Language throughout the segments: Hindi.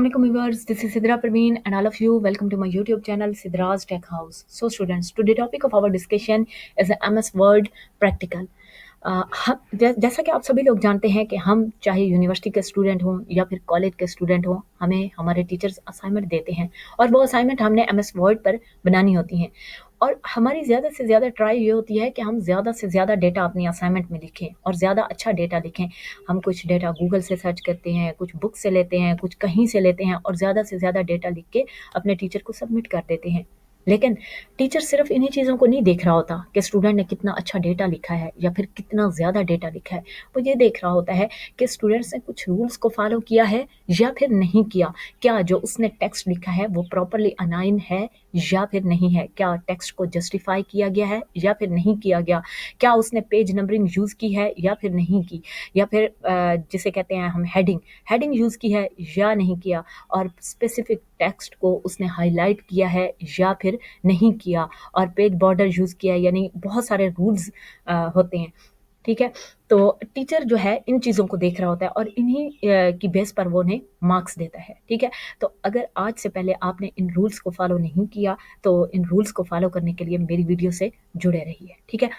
Assalamualaikum viewers, this is Sidra Praveen and all of you welcome to my YouTube channel Sidra's Tech House. So students, today topic of our discussion is the MS Word practical. जैसा कि आप सभी लोग जानते हैं कि हम चाहे यूनिवर्सिटी के स्टूडेंट हों या फिर कॉलेज के स्टूडेंट हों, हमें हमारे टीचर्स असाइनमेंट देते हैं और वो असाइनमेंट हमने MS वर्ड पर बनानी होती हैं और हमारी ज़्यादा से ज़्यादा ट्राई ये होती है कि हम ज़्यादा से ज़्यादा डेटा अपनी असाइनमेंट में लिखें और ज़्यादा अच्छा डेटा लिखें। हम कुछ डेटा गूगल से सर्च करते हैं, कुछ बुक से लेते हैं, कुछ कहीं से लेते हैं और ज़्यादा से ज़्यादा डेटा लिख के अपने टीचर को सबमिट कर देते हैं। लेकिन टीचर सिर्फ इन्हीं चीज़ों को नहीं देख रहा होता कि स्टूडेंट ने कितना अच्छा डेटा लिखा है या फिर कितना ज़्यादा डेटा लिखा है। वो ये देख रहा होता है कि स्टूडेंट्स ने कुछ रूल्स को फॉलो किया है या फिर नहीं किया। क्या जो उसने टेक्स्ट लिखा है वो प्रॉपर्ली अलाइन है या फिर नहीं है। क्या टेक्स्ट को जस्टिफाई किया गया है या फिर नहीं किया गया। क्या उसने पेज नंबरिंग यूज़ की है या फिर नहीं की। या फिर जिसे कहते हैं हम हेडिंग यूज़ की है या नहीं किया। और स्पेसिफिक टेक्स्ट को उसने हाईलाइट किया है या फिर नहीं किया। और पेज बॉर्डर यूज़ किया है, यानी बहुत सारे रूल्स होते हैं। ठीक है, तो टीचर जो है इन चीज़ों को देख रहा होता है और इन्हीं की बेस पर वो उन्हें मार्क्स देता है। ठीक है, तो अगर आज से पहले आपने इन रूल्स को फॉलो नहीं किया तो इन रूल्स को फॉलो करने के लिए मेरी वीडियो से जुड़े रहिए। ठीक है,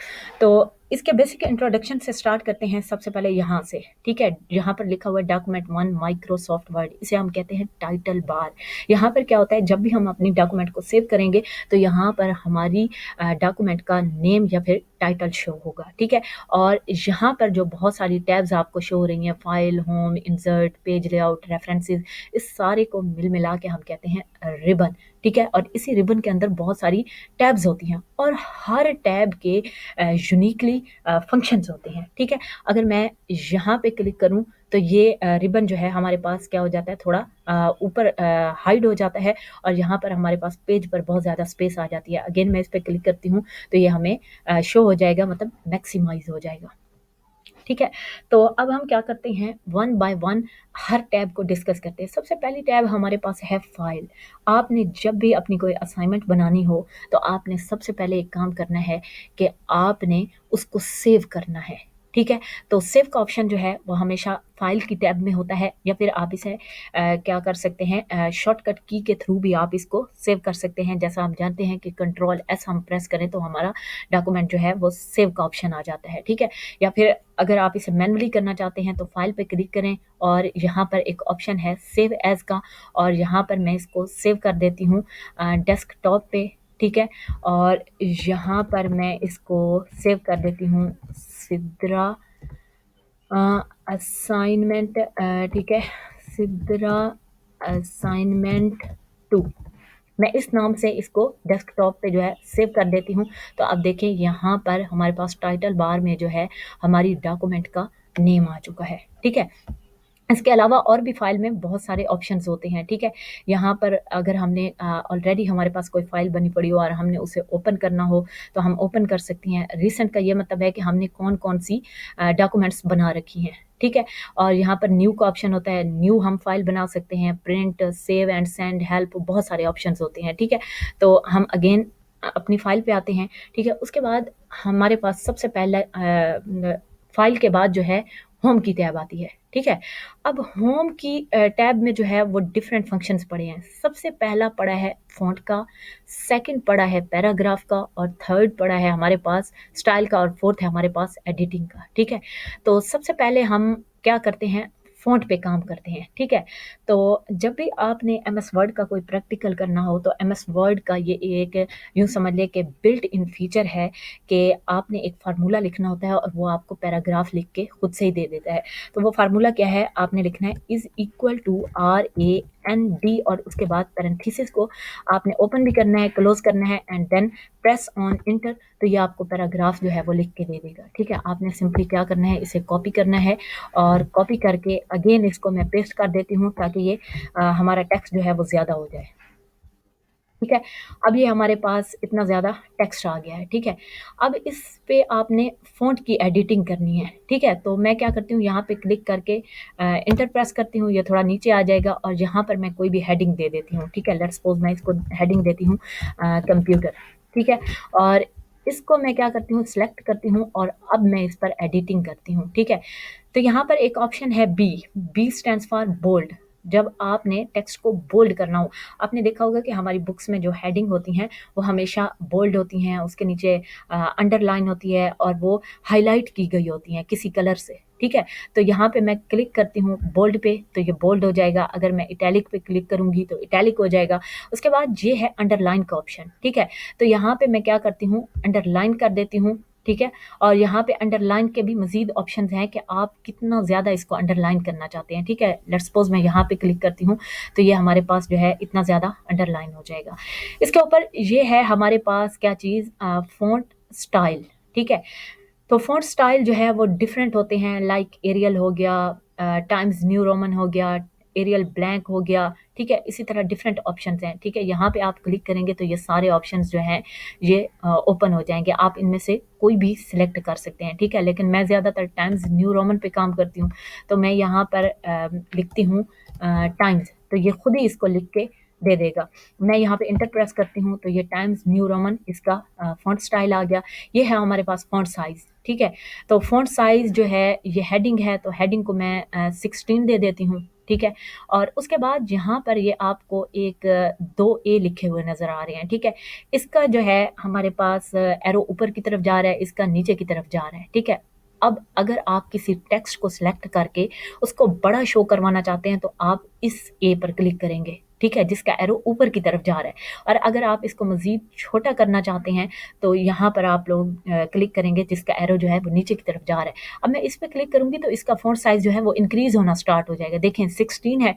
तो इसके बेसिक इंट्रोडक्शन से स्टार्ट करते हैं। सबसे पहले यहाँ से, ठीक है, यहाँ पर लिखा हुआ है डॉक्यूमेंट 1 माइक्रोसॉफ्ट वर्ड, इसे हम कहते हैं टाइटल बार। यहाँ पर क्या होता है, जब भी हम अपनी डॉक्यूमेंट को सेव करेंगे तो यहाँ पर हमारी डॉक्यूमेंट का नेम या फिर टाइटल शो होगा। ठीक है, और यहाँ पर जो बहुत सारी टैब्स आपको शो हो रही हैं, file, home, insert, page layout, references, इस सारे को मिल मिला के हम कहते हैं रिबन। ठीक है, और इसी रिबन के अंदर बहुत सारी टैब्स होती हैं और हर टैब के यूनिकली फंक्शंस होते हैं। ठीक है, अगर मैं यहाँ पे क्लिक करूँ तो ये रिबन जो है हमारे पास क्या हो जाता है, थोड़ा ऊपर हाइड हो जाता है और यहाँ पर हमारे पास पेज पर बहुत ज़्यादा स्पेस आ जाती है। अगेन मैं इस पर क्लिक करती हूँ तो ये हमें शो हो जाएगा, मतलब मैक्सिमाइज हो जाएगा। ठीक है, तो अब हम क्या करते हैं, one by one her tab को डिस्कस करते हैं। सबसे पहली टैब हमारे पास है फाइल। आपने जब भी अपनी कोई असाइनमेंट बनानी हो तो आपने सबसे पहले एक काम करना है कि आपने उसको सेव करना है। ठीक है, तो सेव का ऑप्शन जो है वो हमेशा फाइल की टैब में होता है या फिर आप इसे क्या कर सकते हैं, शॉर्टकट की के थ्रू भी आप इसको सेव कर सकते हैं। जैसा हम जानते हैं कि Ctrl+S हम प्रेस करें तो हमारा डॉक्यूमेंट जो है वो सेव का ऑप्शन आ जाता है। ठीक है, या फिर अगर आप इसे मैनुअली करना चाहते हैं तो फाइल पे क्लिक करें और यहाँ पर एक ऑप्शन है सेव एज का, और यहाँ पर मैं इसको सेव कर देती हूँ डेस्कटॉप पे। ठीक है, और यहाँ पर मैं इसको सेव कर देती हूँ सिद्रा असाइनमेंट। ठीक है, सिद्रा असाइनमेंट 2, मैं इस नाम से इसको डेस्कटॉप पे जो है सेव कर देती हूँ। तो अब देखें यहाँ पर हमारे पास टाइटल बार में जो है हमारी डॉक्यूमेंट का नेम आ चुका है। ठीक है, इसके अलावा और भी फाइल में बहुत सारे ऑप्शंस होते हैं। ठीक है, यहाँ पर अगर हमने ऑलरेडी हमारे पास कोई फाइल बनी पड़ी हो और हमने उसे ओपन करना हो तो हम ओपन कर सकते हैं। रिसेंट का ये मतलब है कि हमने कौन कौन सी डॉक्यूमेंट्स बना रखी हैं। ठीक है, और यहाँ पर न्यू का ऑप्शन होता है, न्यू हम फाइल बना सकते हैं, print, save and send, help, बहुत सारे ऑप्शंस होते हैं। ठीक है, तो हम अगेन अपनी फाइल पे आते हैं। ठीक है, उसके बाद हमारे पास सबसे पहले फाइल के बाद जो है होम की टैब आती है। ठीक है, अब होम की टैब में जो है वो डिफरेंट फंक्शंस पड़े हैं। सबसे पहला पड़ा है फ़ॉन्ट का, सेकंड पड़ा है पैराग्राफ का, और थर्ड पड़ा है हमारे पास स्टाइल का, और फोर्थ है हमारे पास एडिटिंग का। ठीक है, तो सबसे पहले हम क्या करते हैं, फ़ॉन्ट पे काम करते हैं। ठीक है, तो जब भी आपने MS वर्ड का कोई प्रैक्टिकल करना हो तो MS वर्ड का ये एक यूँ समझ लें कि बिल्ट इन फीचर है कि आपने एक फार्मूला लिखना होता है और वो आपको पैराग्राफ लिख के खुद से ही दे देता है। तो वो फार्मूला क्या है, आपने लिखना है इज़ इक्वल टू RAND और उसके बाद पैरेंथेसिस को आपने ओपन भी करना है, क्लोज करना है and then press on enter, तो ये आपको पैराग्राफ जो है वो लिख के दे देगा। ठीक है, आपने सिंपली क्या करना है, इसे कॉपी करना है और कॉपी करके अगेन इसको मैं पेस्ट कर देती हूँ ताकि ये हमारा टेक्स्ट जो है वो ज़्यादा हो जाए। ठीक है, अब ये हमारे पास इतना ज़्यादा टेक्स्ट आ गया है। ठीक है, अब इस पे आपने फ़ॉन्ट की एडिटिंग करनी है। ठीक है, तो मैं क्या करती हूँ, यहाँ पे क्लिक करके इंटर प्रेस करती हूँ, ये थोड़ा नीचे आ जाएगा और यहाँ पर मैं कोई भी हेडिंग दे देती हूँ। ठीक है, लेट्स सपोज मैं इसको हेडिंग देती हूँ कंप्यूटर। ठीक है, और इसको मैं क्या करती हूँ, सिलेक्ट करती हूँ और अब मैं इस पर एडिटिंग करती हूँ। ठीक है, तो यहाँ पर एक ऑप्शन है बी स्टैंड्स फॉर बोल्ड। जब आपने टेक्स्ट को बोल्ड करना हो। आपने देखा होगा कि हमारी बुक्स में जो हेडिंग होती हैं वो हमेशा बोल्ड होती हैं, उसके नीचे अंडरलाइन होती है और वो हाईलाइट की गई होती हैं किसी कलर से, ठीक है। तो यहाँ पे मैं क्लिक करती हूँ बोल्ड पे तो ये बोल्ड हो जाएगा, अगर मैं इटैलिक पे क्लिक करूँगी तो इटैलिक हो जाएगा। उसके बाद ये है अंडरलाइन का ऑप्शन, ठीक है। तो यहाँ पे मैं क्या करती हूँ, अंडरलाइन कर देती हूँ, ठीक है। और यहाँ पे अंडरलाइन के भी मज़ीद ऑप्शंस हैं कि आप कितना ज़्यादा इसको अंडरलाइन करना चाहते हैं, ठीक है। लेट्स सपोज़ मैं यहाँ पे क्लिक करती हूँ तो ये हमारे पास जो है इतना ज़्यादा अंडरलाइन हो जाएगा। इसके ऊपर ये है हमारे पास क्या चीज़, फ़ॉन्ट स्टाइल, ठीक है। तो फ़ॉन्ट स्टाइल जो है वो डिफरेंट होते हैं, लाइक एरियल हो गया, टाइम्स न्यू रोमन हो गया, एरियल ब्लैंक हो गया, ठीक है। इसी तरह डिफरेंट ऑप्शंस हैं, ठीक है। यहाँ पे आप क्लिक करेंगे तो ये सारे ऑप्शंस जो हैं ये ओपन हो जाएंगे, आप इनमें से कोई भी सिलेक्ट कर सकते हैं, ठीक है। लेकिन मैं ज़्यादातर टाइम्स न्यू रोमन पे काम करती हूँ, तो मैं यहाँ पर लिखती हूँ टाइम्स, तो ये खुद ही इसको लिख के दे देगा। मैं यहाँ पे इंटर प्रेस करती हूँ तो ये टाइम्स न्यू रोमन इसका फ़ॉन्ट स्टाइल आ गया। ये है हमारे पास फ़ॉन्ट साइज़, ठीक है। तो फ़ॉन्ट साइज़ जो है ये हेडिंग है, तो हेडिंग को मैं 16 दे देती हूँ, ठीक है। और उसके बाद यहाँ पर ये आपको एक 2 ए लिखे हुए नज़र आ रहे हैं, ठीक है। इसका जो है हमारे पास एरो ऊपर की तरफ जा रहा है, इसका नीचे की तरफ जा रहा है, ठीक है। अब अगर आप किसी टेक्स्ट को सिलेक्ट करके उसको बड़ा शो करवाना चाहते हैं तो आप इस ए पर क्लिक करेंगे, ठीक है, जिसका एरो ऊपर की तरफ जा रहा है। और अगर आप इसको मज़ीद छोटा करना चाहते हैं तो यहाँ पर आप लोग क्लिक करेंगे जिसका एरो जो है वो नीचे की तरफ जा रहा है। अब मैं इस पे क्लिक करूँगी तो इसका फ़ॉन्ट साइज़ जो है वो इंक्रीज़ होना स्टार्ट हो जाएगा। देखें 16 है,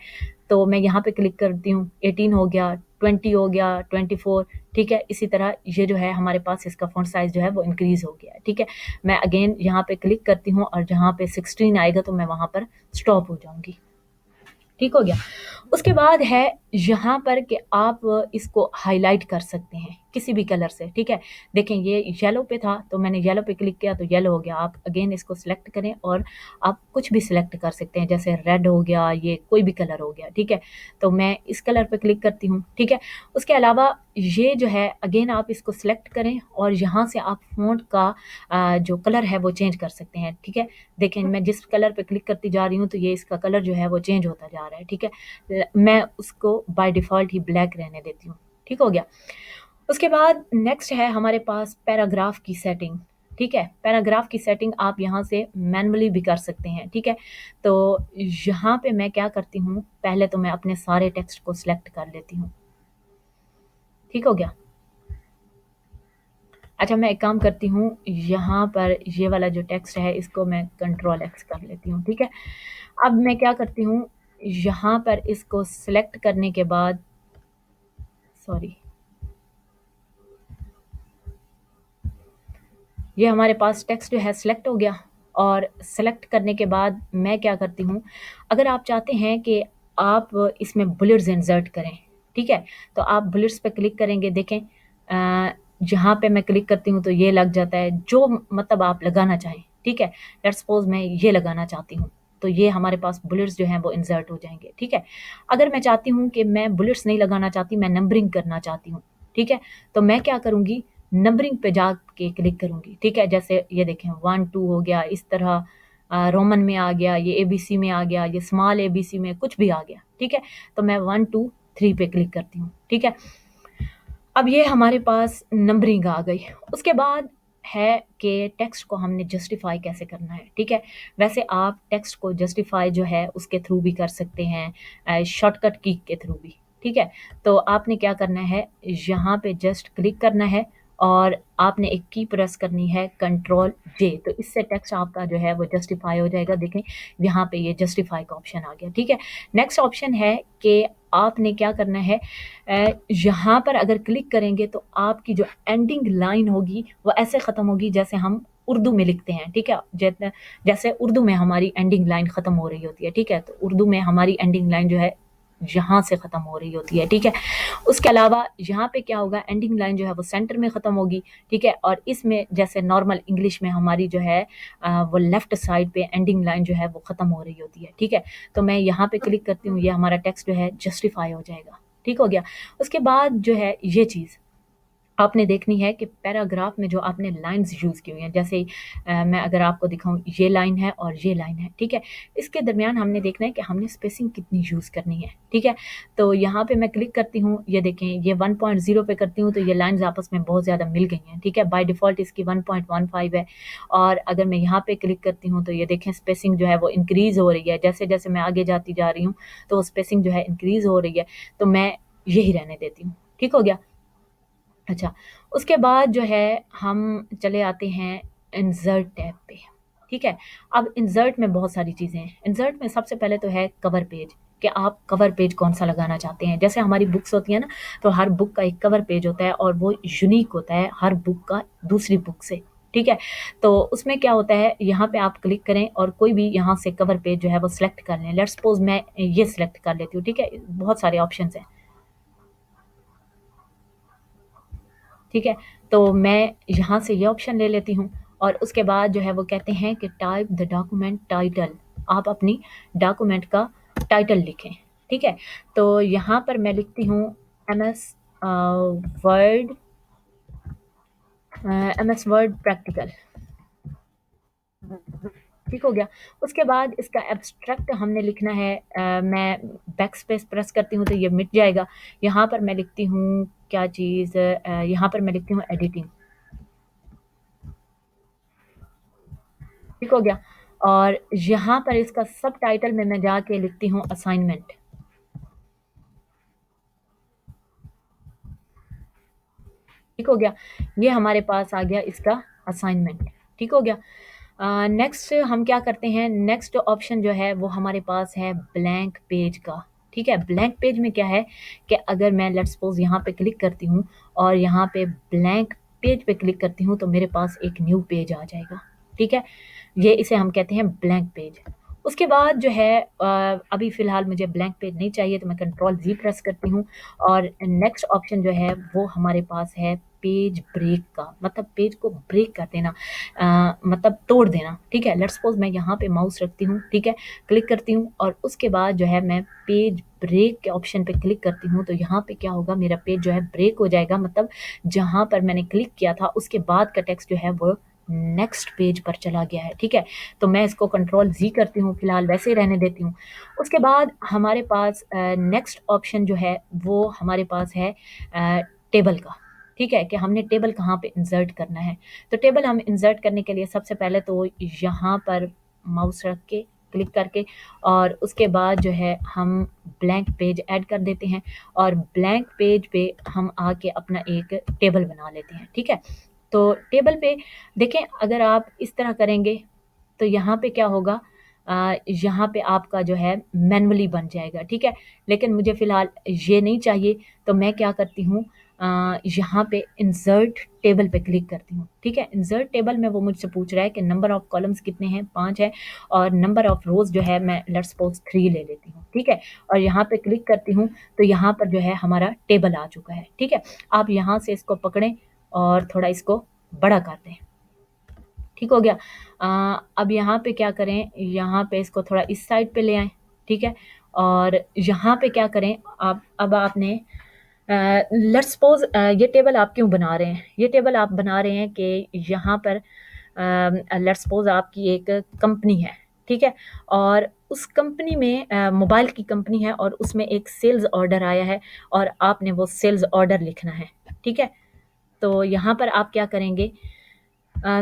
तो मैं यहाँ पे क्लिक करती हूँ, 18 हो गया, 20 हो गया, 24, ठीक है। इसी तरह ये जो है हमारे पास इसका फ़ॉन्ट साइज़ जो है वो इंक्रीज़ हो गया है, ठीक है। मैं अगेन यहाँ पे क्लिक करती हूँ और जहाँ पे 16 आएगा तो मैं वहाँ पर स्टॉप हो जाऊँगी, ठीक हो गया। उसके बाद है यहाँ पर कि आप इसको हाइलाइट कर सकते हैं किसी भी कलर से, ठीक है। देखें ये येलो पे था तो मैंने येलो पे क्लिक किया तो येलो हो गया। आप अगेन इसको सिलेक्ट करें और आप कुछ भी सिलेक्ट कर सकते हैं, जैसे रेड हो गया, ये कोई भी कलर हो गया, ठीक है। तो मैं इस कलर पे क्लिक करती हूँ, ठीक है। उसके अलावा ये जो है अगेन आप इसको सिलेक्ट करें और यहाँ से आप फ़ॉन्ट का जो कलर है वो चेंज कर सकते हैं, ठीक है। देखें मैं जिस कलर पे क्लिक करती जा रही हूँ तो ये इसका कलर जो है वो चेंज होता जा रहा है, ठीक है। मैं उसको बाय डिफ़ॉल्ट ही ब्लैक रहने देती हूँ, ठीक हो गया। उसके बाद नेक्स्ट है हमारे पास पैराग्राफ की सेटिंग, ठीक है। पैराग्राफ की सेटिंग आप यहाँ से मैनुअली भी कर सकते हैं, ठीक है। तो यहाँ पे मैं क्या करती हूँ, पहले तो मैं अपने सारे टेक्स्ट को सिलेक्ट कर लेती हूँ, ठीक हो गया। अच्छा मैं एक काम करती हूँ, यहाँ पर ये वाला जो टेक्स्ट है इसको मैं कंट्रोल एक्स कर लेती हूँ, ठीक है। अब मैं क्या करती हूँ, यहाँ पर इसको सिलेक्ट करने के बाद, सॉरी, ये हमारे पास टेक्स्ट जो है सिलेक्ट हो गया। और सेलेक्ट करने के बाद मैं क्या करती हूँ, अगर आप चाहते हैं कि आप इसमें बुलेट्स इंसर्ट करें, ठीक है, तो आप बुलेट्स पे क्लिक करेंगे। देखें जहाँ पे मैं क्लिक करती हूँ तो ये लग जाता है, जो मतलब आप लगाना चाहें, ठीक है। लेट्स सपोज मैं ये लगाना चाहती हूँ तो ये हमारे पास बुलेट्स जो हैं वो इंसर्ट हो जाएंगे, ठीक है। अगर मैं चाहती हूँ कि मैं बुलेट्स नहीं लगाना चाहती, मैं नंबरिंग करना चाहती हूँ, ठीक है, तो मैं क्या करूँगी, नंबरिंग पे जाके क्लिक करूँगी, ठीक है। जैसे ये देखें 1 2 हो गया, इस तरह रोमन में आ गया, ये एबीसी में आ गया, ये स्मॉल एबीसी में कुछ भी आ गया, ठीक है। तो मैं 1 2 3 पे क्लिक करती हूँ, ठीक है। अब ये हमारे पास नंबरिंग आ गई। उसके बाद है कि टेक्स्ट को हमने जस्टिफाई कैसे करना है, ठीक है। वैसे आप टेक्स्ट को जस्टिफाई जो है उसके थ्रू भी कर सकते हैं, शॉर्टकट की के थ्रू भी, ठीक है। तो आपने क्या करना है, यहाँ पे जस्ट क्लिक करना है और आपने एक की प्रेस करनी है कंट्रोल जे, तो इससे टेक्स्ट आपका जो है वो जस्टिफाई हो जाएगा। देखें यहाँ पे ये जस्टिफाई का ऑप्शन आ गया, ठीक है। नेक्स्ट ऑप्शन है कि आपने क्या करना है, यहाँ पर अगर क्लिक करेंगे तो आपकी जो एंडिंग लाइन होगी वो ऐसे ख़त्म होगी जैसे हम उर्दू में लिखते हैं, ठीक है। जैसे उर्दू में हमारी एंडिंग लाइन ख़त्म हो रही होती है, ठीक है। तो उर्दू में हमारी एंडिंग लाइन जो है यहाँ से ख़त्म हो रही होती है, ठीक है। उसके अलावा यहाँ पे क्या होगा, एंडिंग लाइन जो है वो सेंटर में ख़त्म होगी, ठीक है। और इसमें जैसे नॉर्मल इंग्लिश में हमारी जो है वो लेफ़्ट साइड पे एंडिंग लाइन जो है वो ख़त्म हो रही होती है, ठीक है। तो मैं यहाँ पे क्लिक करती हूँ, ये हमारा टेक्स्ट जो है जस्टिफाई हो जाएगा, ठीक हो गया। उसके बाद जो है ये चीज़, आपने देखनी है कि पैराग्राफ में जो आपने लाइन्स यूज़ की हुई हैं, जैसे मैं अगर आपको दिखाऊँ, ये लाइन है और ये लाइन है, ठीक है? इसके दरमियान हमने देखना है कि हमने स्पेसिंग कितनी यूज़ करनी है, ठीक है? तो यहाँ पे मैं क्लिक करती हूँ, ये देखें, ये 1.0 पे करती हूँ तो ये लाइन्स आपस में बहुत ज़्यादा मिल गई हैं, ठीक है? बाय डिफ़ॉल्ट इसकी 1.15 है, और अगर मैं यहाँ पे क्लिक करती हूँ तो ये देखें स्पेसिंग जो है वो इंक्रीज़ हो रही है। जैसे-जैसे मैं आगे जाती जा रही हूँ तो स्पेसिंग जो है इंक्रीज़ हो रही है, तो मैं यही रहने देती हूँ, ठीक हो गया? अच्छा, उसके बाद जो है हम चले आते हैं इंसर्ट टैब पे, ठीक है? अब इंसर्ट में बहुत सारी चीज़ें हैं। इंसर्ट में सबसे पहले तो है कवर पेज, कि आप कवर पेज कौन-सा लगाना चाहते हैं। जैसे हमारी बुक्स होती हैं ना, तो हर बुक का एक कवर पेज होता है और वो यूनिक होता है हर बुक का दूसरी बुक से, ठीक है? तो उसमें क्या होता है, यहाँ पे आप क्लिक करें और कोई भी यहाँ से कवर पेज जो है वो सिलेक्ट कर लें। लेट्स सपोज़ मैं ये सिलेक्ट कर लेती हूँ, ठीक है? बहुत सारे ऑप्शंस हैं। ठीक है? तो मैं यहाँ से ये ऑप्शन ले लेती हूँ और उसके बाद जो है वो कहते हैं कि टाइप द डॉक्यूमेंट टाइटल, आप अपनी डॉक्यूमेंट का टाइटल लिखें, ठीक है? तो यहाँ पर मैं लिखती हूँ MS word MS word practical, ठीक हो गया? उसके बाद इसका एब्स्ट्रैक्ट हमने लिखना है, मैं बैक स्पेस प्रेस करती हूँ तो ये मिट जाएगा। यहाँ पर मैं लिखती हूँ क्या चीज़, यहाँ पर मैं लिखती हूँ एडिटिंग, ठीक हो गया? और यहाँ पर इसका सबटाइटल में मैं जाके लिखती हूँ असाइनमेंट, ठीक हो गया? ये हमारे पास आ गया इसका असाइनमेंट, ठीक हो गया? नेक्स्ट हम क्या करते हैं, नेक्स्ट ऑप्शन जो है वो हमारे पास है ब्लैंक पेज का, ठीक है? ब्लैंक पेज में क्या है कि अगर मैं लेट्स सपोज़ यहाँ पे क्लिक करती हूँ और यहाँ पे ब्लैंक पेज पे क्लिक करती हूँ तो मेरे पास एक न्यू पेज आ जाएगा, ठीक है? ये इसे हम कहते हैं ब्लैंक पेज। उसके बाद जो है अभी फ़िलहाल मुझे ब्लैंक पेज नहीं चाहिए तो मैं कंट्रोल ज़ी प्रेस करती हूँ और नेक्स्ट ऑप्शन जो है वो हमारे पास है पेज ब्रेक का, मतलब पेज को ब्रेक कर देना, मतलब तोड़ देना, ठीक है? लेट्स सपोज़ मैं यहाँ पे माउस रखती हूँ, ठीक है? क्लिक करती हूँ और उसके बाद जो है मैं पेज ब्रेक के ऑप्शन पे क्लिक करती हूँ तो यहाँ पे क्या होगा, मेरा पेज जो है ब्रेक हो जाएगा, मतलब जहाँ पर मैंने क्लिक किया था उसके बाद का टेक्स्ट जो है वो नेक्स्ट पेज पर चला गया है, ठीक है? तो मैं इसको कंट्रोल ज़ी करती हूँ, फ़िलहाल वैसे ही रहने देती हूँ। उसके बाद हमारे पास नेक्स्ट ऑप्शन जो है वो हमारे पास है टेबल का, ठीक है? कि हमने टेबल कहाँ पे इंसर्ट करना है। तो टेबल हम इंसर्ट करने के लिए सबसे पहले तो यहाँ पर माउस रख के क्लिक करके और उसके बाद जो है हम ब्लैंक पेज ऐड कर देते हैं और ब्लैंक पेज पे हम आके अपना एक टेबल बना लेते हैं, ठीक है? तो टेबल पे देखें, अगर आप इस तरह करेंगे तो यहाँ पे क्या होगा, यहाँ पे आपका जो है मैनुअली बन जाएगा, ठीक है? लेकिन मुझे फ़िलहाल ये नहीं चाहिए तो मैं क्या करती हूँ, यहाँ पे इंसर्ट टेबल पे क्लिक करती हूँ, ठीक है? इंसर्ट टेबल में वो मुझसे पूछ रहा है कि नंबर ऑफ़ कॉलम्स कितने हैं, 5 है और नंबर ऑफ़ रोज़ जो है मैं लेट्स सपोज़ 3 ले लेती हूँ, ठीक है? और यहाँ पे क्लिक करती हूँ तो यहाँ पर जो है हमारा टेबल आ चुका है, ठीक है? आप यहाँ से इसको पकड़ें और थोड़ा इसको बड़ा कर दें, ठीक हो गया? अब यहाँ पे क्या करें, यहाँ पे इसको थोड़ा इस साइड पे ले आएँ, ठीक है? और यहाँ पे क्या करें, आप अब आपने लेट्स सपोज़ ये टेबल आप क्यों बना रहे हैं? ये टेबल आप बना रहे हैं कि यहाँ पर लेट्स सपोज़ आपकी एक कंपनी है, ठीक है? और उस कंपनी में मोबाइल की कंपनी है और उसमें एक सेल्स ऑर्डर आया है और आपने वो सेल्स ऑर्डर लिखना है, ठीक है? तो यहाँ पर आप क्या करेंगे,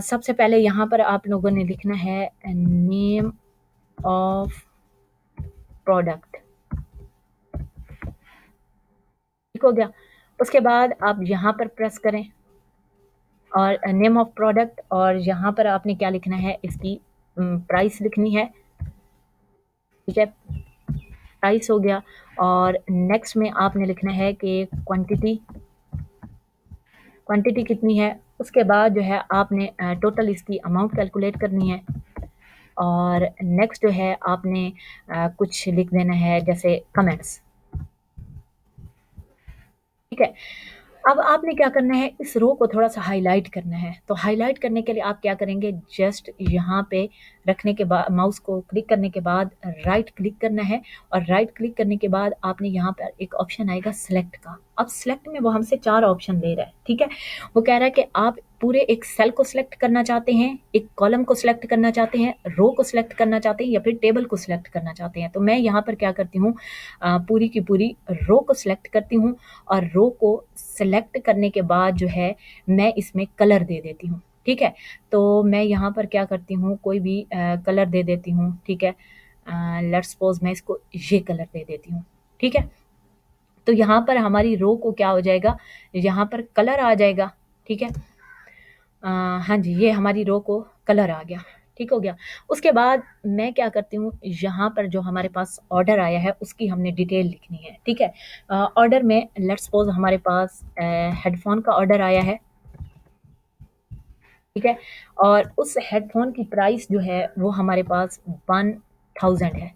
सबसे पहले यहाँ पर आप लोगों ने लिखना है नेम ऑफ प्रोडक्ट, ठीक हो गया? उसके बाद आप यहाँ पर प्रेस करें और नेम ऑफ प्रोडक्ट और यहाँ पर आपने क्या लिखना है, इसकी प्राइस लिखनी है, ठीक है? प्राइस हो गया और नेक्स्ट में आपने लिखना है कि क्वांटिटी, क्वांटिटी कितनी है। उसके बाद जो है आपने टोटल इसकी अमाउंट कैलकुलेट करनी है और नेक्स्ट जो है आपने कुछ लिख देना है जैसे कमेंट्स, ठीक है? अब आपने क्या करना है, इस रो को थोड़ा-सा हाइलाइट करना है। तो हाइलाइट करने के लिए आप क्या करेंगे, जस्ट यहाँ पे रखने के बाद माउस को क्लिक करने के बाद राइट क्लिक करना है और राइट क्लिक करने के बाद आपने यहाँ पर एक ऑप्शन आएगा सिलेक्ट का। अब सिलेक्ट में वो हमसे 4 ऑप्शन दे रहा है, ठीक है? वो कह रहा है कि आप पूरे एक सेल को सिलेक्ट करना चाहते हैं, एक कॉलम को सिलेक्ट करना चाहते हैं, रो को सिलेक्ट करना चाहते हैं या फिर टेबल को सिलेक्ट करना चाहते हैं। तो मैं यहाँ पर क्या करती हूँ, पूरी की पूरी रो को सिलेक्ट करती हूँ और रो को सेलेक्ट करने के बाद जो है मैं इसमें कलर दे देती हूँ, ठीक है? तो मैं यहाँ पर क्या करती हूँ, कोई भी कलर दे देती हूँ, ठीक है? लेट्स सपोज़ मैं इसको ये कलर दे देती हूँ, ठीक है? तो यहाँ पर हमारी रो को क्या हो जाएगा, यहाँ पर कलर आ जाएगा, ठीक है? हाँ जी, ये हमारी रो को कलर आ गया, ठीक हो गया। उसके बाद मैं क्या करती हूँ, यहाँ पर जो हमारे पास ऑर्डर आया है उसकी हमने डिटेल लिखनी है, ठीक है? ऑर्डर में लेट्स सपोज़ हमारे पास हेडफ़ोन का ऑर्डर आया है, ठीक है? और उस हेडफ़ोन की प्राइस जो है वो हमारे पास 1000 है,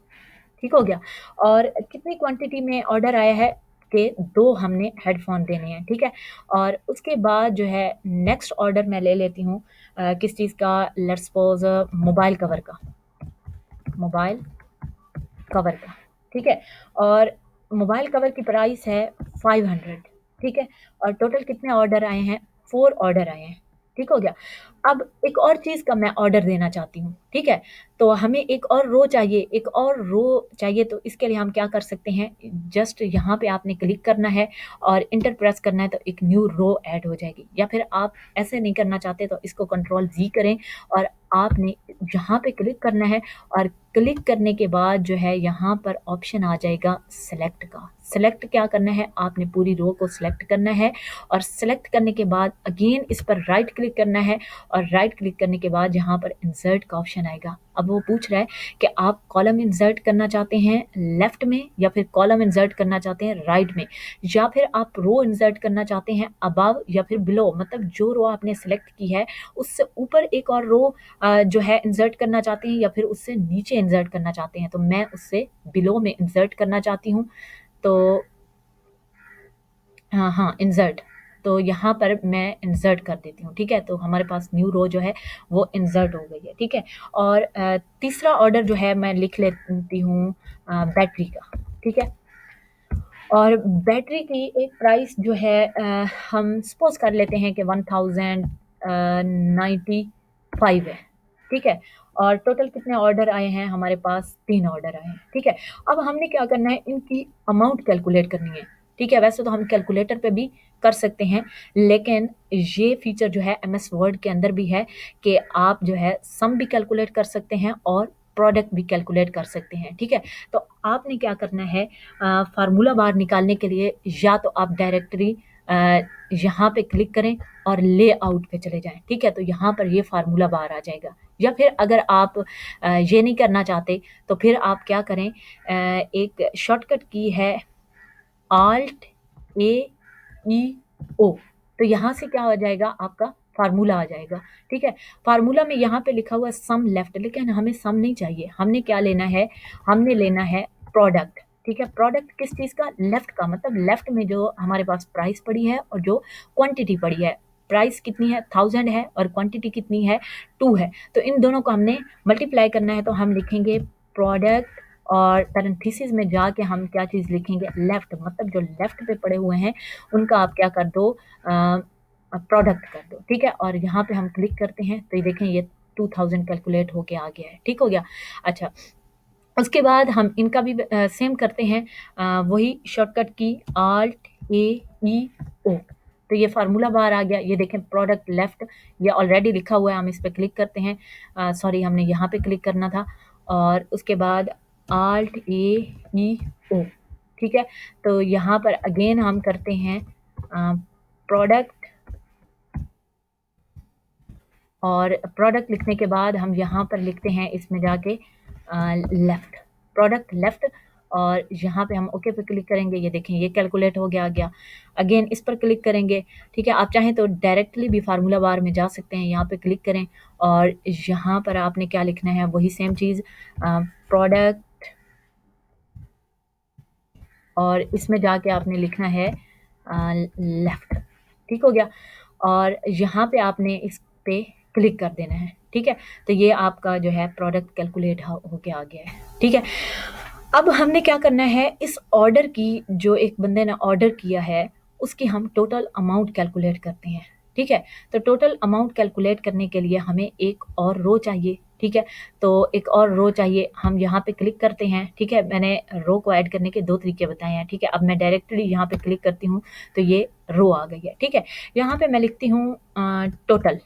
ठीक हो गया? और कितनी क्वांटिटी में ऑर्डर आया है कि 2 हमने हेडफ़ोन देने हैं, ठीक है? और उसके बाद जो है नेक्स्ट ऑर्डर मैं ले लेती हूँ किस चीज़ का, लेट्स सपोज़ मोबाइल कवर का, मोबाइल कवर का, ठीक है? और मोबाइल कवर की प्राइस है 500, ठीक है? और टोटल कितने ऑर्डर आए हैं? 4 ऑर्डर आए हैं, ठीक हो गया? अब एक और चीज़ का मैं ऑर्डर देना चाहती हूँ, ठीक है? तो हमें एक और रो चाहिए, एक और रो चाहिए, तो इसके लिए हम क्या कर सकते हैं, जस्ट यहाँ पे आपने क्लिक करना है और एंटर प्रेस करना है तो एक न्यू रो ऐड हो जाएगी। या फिर आप ऐसे नहीं करना चाहते तो इसको कंट्रोल ज़ी करें और आपने यहाँ पे क्लिक करना है और क्लिक करने के बाद जो है यहाँ पर ऑप्शन आ जाएगा सेलेक्ट का। सेलेक्ट क्या करना है, आपने पूरी रो को सिलेक्ट करना है और सेलेक्ट करने के बाद अगेन इस पर राइट क्लिक करना है और राइट क्लिक करने के बाद यहाँ पर इंसर्ट का ऑप्शन आएगा। अब वो पूछ रहा है कि आप कॉलम इंसर्ट करना चाहते हैं लेफ्ट में या फिर कॉलम इंसर्ट करना चाहते हैं राइट में, या फिर आप रो इंसर्ट करना चाहते हैं अबव या फिर बिलो, मतलब जो रो आपने सेलेक्ट की है उससे ऊपर एक और रो जो है इंसर्ट करना चाहते हैं या फिर उससे नीचे इंसर्ट करना चाहते हैं। तो मैं उससे बिलो में इंसर्ट करना चाहती हूँ। तो हाँ, इंसर्ट, तो यहाँ पर मैं इंसर्ट कर देती हूँ, ठीक है? तो हमारे पास न्यू रो जो है वो इंसर्ट हो गई है, ठीक है? और तीसरा ऑर्डर जो है मैं लिख लेती हूँ बैटरी का, ठीक है? और बैटरी की एक प्राइस जो है हम सपोज़ कर लेते हैं कि 1095 है, ठीक है? और टोटल कितने ऑर्डर आए हैं, हमारे पास 3 ऑर्डर आए हैं, ठीक है? अब हमने क्या करना है, इनकी अमाउंट कैलकुलेट करनी है, ठीक है? वैसे तो हम कैलकुलेटर पे भी कर सकते हैं, लेकिन ये फीचर जो है एमएस वर्ड के अंदर भी है कि आप जो है सम भी कैलकुलेट कर सकते हैं और प्रोडक्ट भी कैलकुलेट कर सकते हैं, ठीक है? तो आपने क्या करना है, फार्मूला बार निकालने के लिए या तो आप डायरेक्टली यहाँ पे क्लिक करें और लेआउट पे चले जाएँ, ठीक है? तो यहाँ पर ये फार्मूला बार आ जाएगा। या फिर अगर आप ये नहीं करना चाहते तो फिर आप क्या करें, एक शॉर्टकट की है ऑल्ट ए ई ओ, तो यहाँ से क्या हो जाएगा, आपका फार्मूला आ जाएगा, ठीक है? फार्मूला में यहाँ पे लिखा हुआ है सम लेफ्ट, लेकिन हमें सम नहीं चाहिए, हमने क्या लेना है, हमने लेना है प्रोडक्ट, ठीक है? प्रोडक्ट किस चीज़ का, लेफ्ट का, मतलब लेफ्ट में जो हमारे पास प्राइस पड़ी है और जो क्वांटिटी पड़ी है। प्राइस कितनी है, 1000 है और क्वांटिटी कितनी है, 2 है। तो इन दोनों को हमने मल्टीप्लाई करना है, तो हम लिखेंगे प्रोडक्ट और पैरेंथेसिस में जाके हम क्या चीज़ लिखेंगे, लेफ्ट, मतलब जो लेफ्ट पे पड़े हुए हैं उनका आप क्या कर दो, प्रोडक्ट कर दो, ठीक है? और यहाँ पे हम क्लिक करते हैं तो ये देखें ये 2000 कैलकुलेट होके आ गया है, ठीक हो गया? अच्छा, उसके बाद हम इनका भी सेम करते हैं, वही शॉर्टकट की ऑल्ट ए ई ओ, तो ये फार्मूला बार आ गया, ये देखें प्रोडक्ट लेफ्ट, ये ऑलरेडी लिखा हुआ है, हम इस पे क्लिक करते हैं, सॉरी हमने यहाँ पे क्लिक करना था, और उसके बाद ऑल्ट ए ई ओ, ठीक है? तो यहाँ पर अगेन हम करते हैं प्रोडक्ट, और प्रोडक्ट लिखने के बाद हम यहाँ पर लिखते हैं इसमें जाके लेफ्ट, प्रोडक्ट लेफ्ट, और यहाँ पे हम ओके पे क्लिक करेंगे, ये देखें ये कैलकुलेट हो गया आ गया। अगेन इस पर क्लिक करेंगे, ठीक है? आप चाहें तो डायरेक्टली भी फार्मूला बार में जा सकते हैं, यहाँ पे क्लिक करें और यहाँ पर आपने क्या लिखना है, वही सेम चीज़ प्रोडक्ट, और इसमें जाके आपने लिखना है लेफ्ट, ठीक हो गया। और यहाँ पे आपने इस पे क्लिक कर देना है, ठीक है। तो ये आपका जो है प्रोडक्ट कैलकुलेट होके आ गया है, ठीक है। अब हमने क्या करना है, इस ऑर्डर की, जो एक बंदे ने ऑर्डर किया है उसकी हम टोटल अमाउंट कैलकुलेट करते हैं, ठीक है। तो टोटल अमाउंट कैलकुलेट करने के लिए हमें एक और रो चाहिए, ठीक है। तो एक और रो चाहिए, हम यहाँ पे क्लिक करते हैं, ठीक है। मैंने रो को ऐड करने के दो तरीके बताए हैं, ठीक है। अब मैं डायरेक्टली यहाँ पे क्लिक करती हूँ तो ये रो आ गई है, ठीक है। यहाँ पे मैं लिखती हूँ टोटल,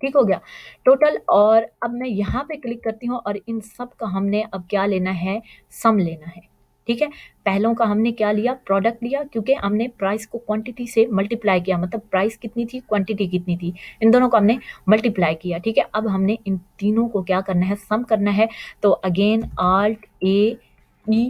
ठीक हो गया, टोटल। और अब मैं यहाँ पे क्लिक करती हूँ और इन सब का हमने अब क्या लेना है, सम लेना है, ठीक है। पहलों का हमने क्या लिया, प्रोडक्ट लिया, क्योंकि हमने प्राइस को क्वांटिटी से मल्टीप्लाई किया, मतलब प्राइस कितनी थी, क्वांटिटी कितनी थी, इन दोनों को हमने मल्टीप्लाई किया, ठीक है। अब हमने इन तीनों को क्या करना है, सम करना है। तो अगेन Alt A E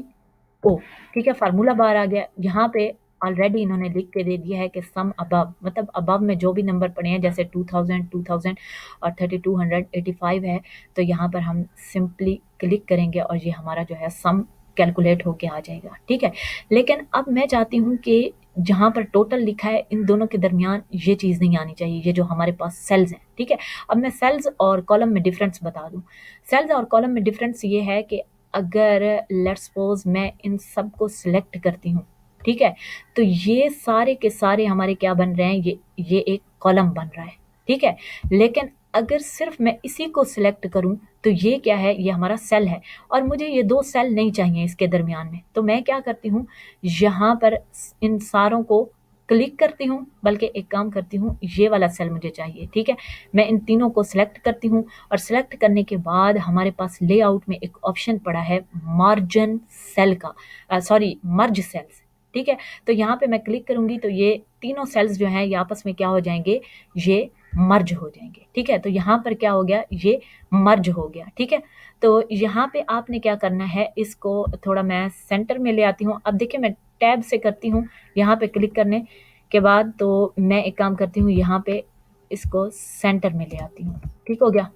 ओ, ठीक है, फार्मूला बार आ गया। यहाँ पे ऑलरेडी इन्होंने लिख के दे दिया है कि सम अबव, मतलब अबव में जो भी नंबर पड़े हैं, जैसे 2000 और 3285 है, तो यहाँ पर हम सिंपली क्लिक करेंगे और ये हमारा जो है सम कैलकुलेट होके आ जाएगा, ठीक है। लेकिन अब मैं चाहती हूँ कि जहाँ पर टोटल लिखा है इन दोनों के दरमियान ये चीज़ नहीं आनी चाहिए, ये जो हमारे पास सेल्स हैं, ठीक है। अब मैं सेल्स और कॉलम में डिफरेंस बता दूँ। सेल्स और कॉलम में डिफरेंस ये है कि अगर लेट्स सपोज मैं इन सब को सिलेक्ट करती हूँ, ठीक है, तो ये सारे के सारे हमारे क्या बन रहे हैं, ये एक कॉलम बन रहा है, ठीक है। लेकिन अगर सिर्फ मैं इसी को सिलेक्ट करूं तो ये क्या है, ये हमारा सेल है, और मुझे ये दो सेल नहीं चाहिए इसके दरमियान में। तो मैं क्या करती हूँ, यहाँ पर इन सारों को क्लिक करती हूँ, बल्कि एक काम करती हूँ, ये वाला सेल मुझे चाहिए, ठीक है। मैं इन तीनों को सिलेक्ट करती हूँ और सिलेक्ट करने के बाद हमारे पास लेआउट में एक ऑप्शन पड़ा है मार्जिन सेल का, सॉरी मर्ज सेल्स, ठीक है। तो यहाँ पे मैं क्लिक करूंगी तो ये तीनों सेल्स जो हैं ये आपस में क्या हो जाएंगे, ये मर्ज हो जाएंगे, ठीक है। तो यहाँ पर क्या हो गया, ये मर्ज हो गया, ठीक है। तो यहाँ पे आपने क्या करना है, इसको थोड़ा मैं सेंटर में ले आती हूँ। अब देखिए मैं टैब से करती हूँ, यहाँ पे क्लिक करने के बाद तो मैं एक काम करती हूँ, यहाँ पे इसको सेंटर में ले आती हूँ, ठीक हो गया,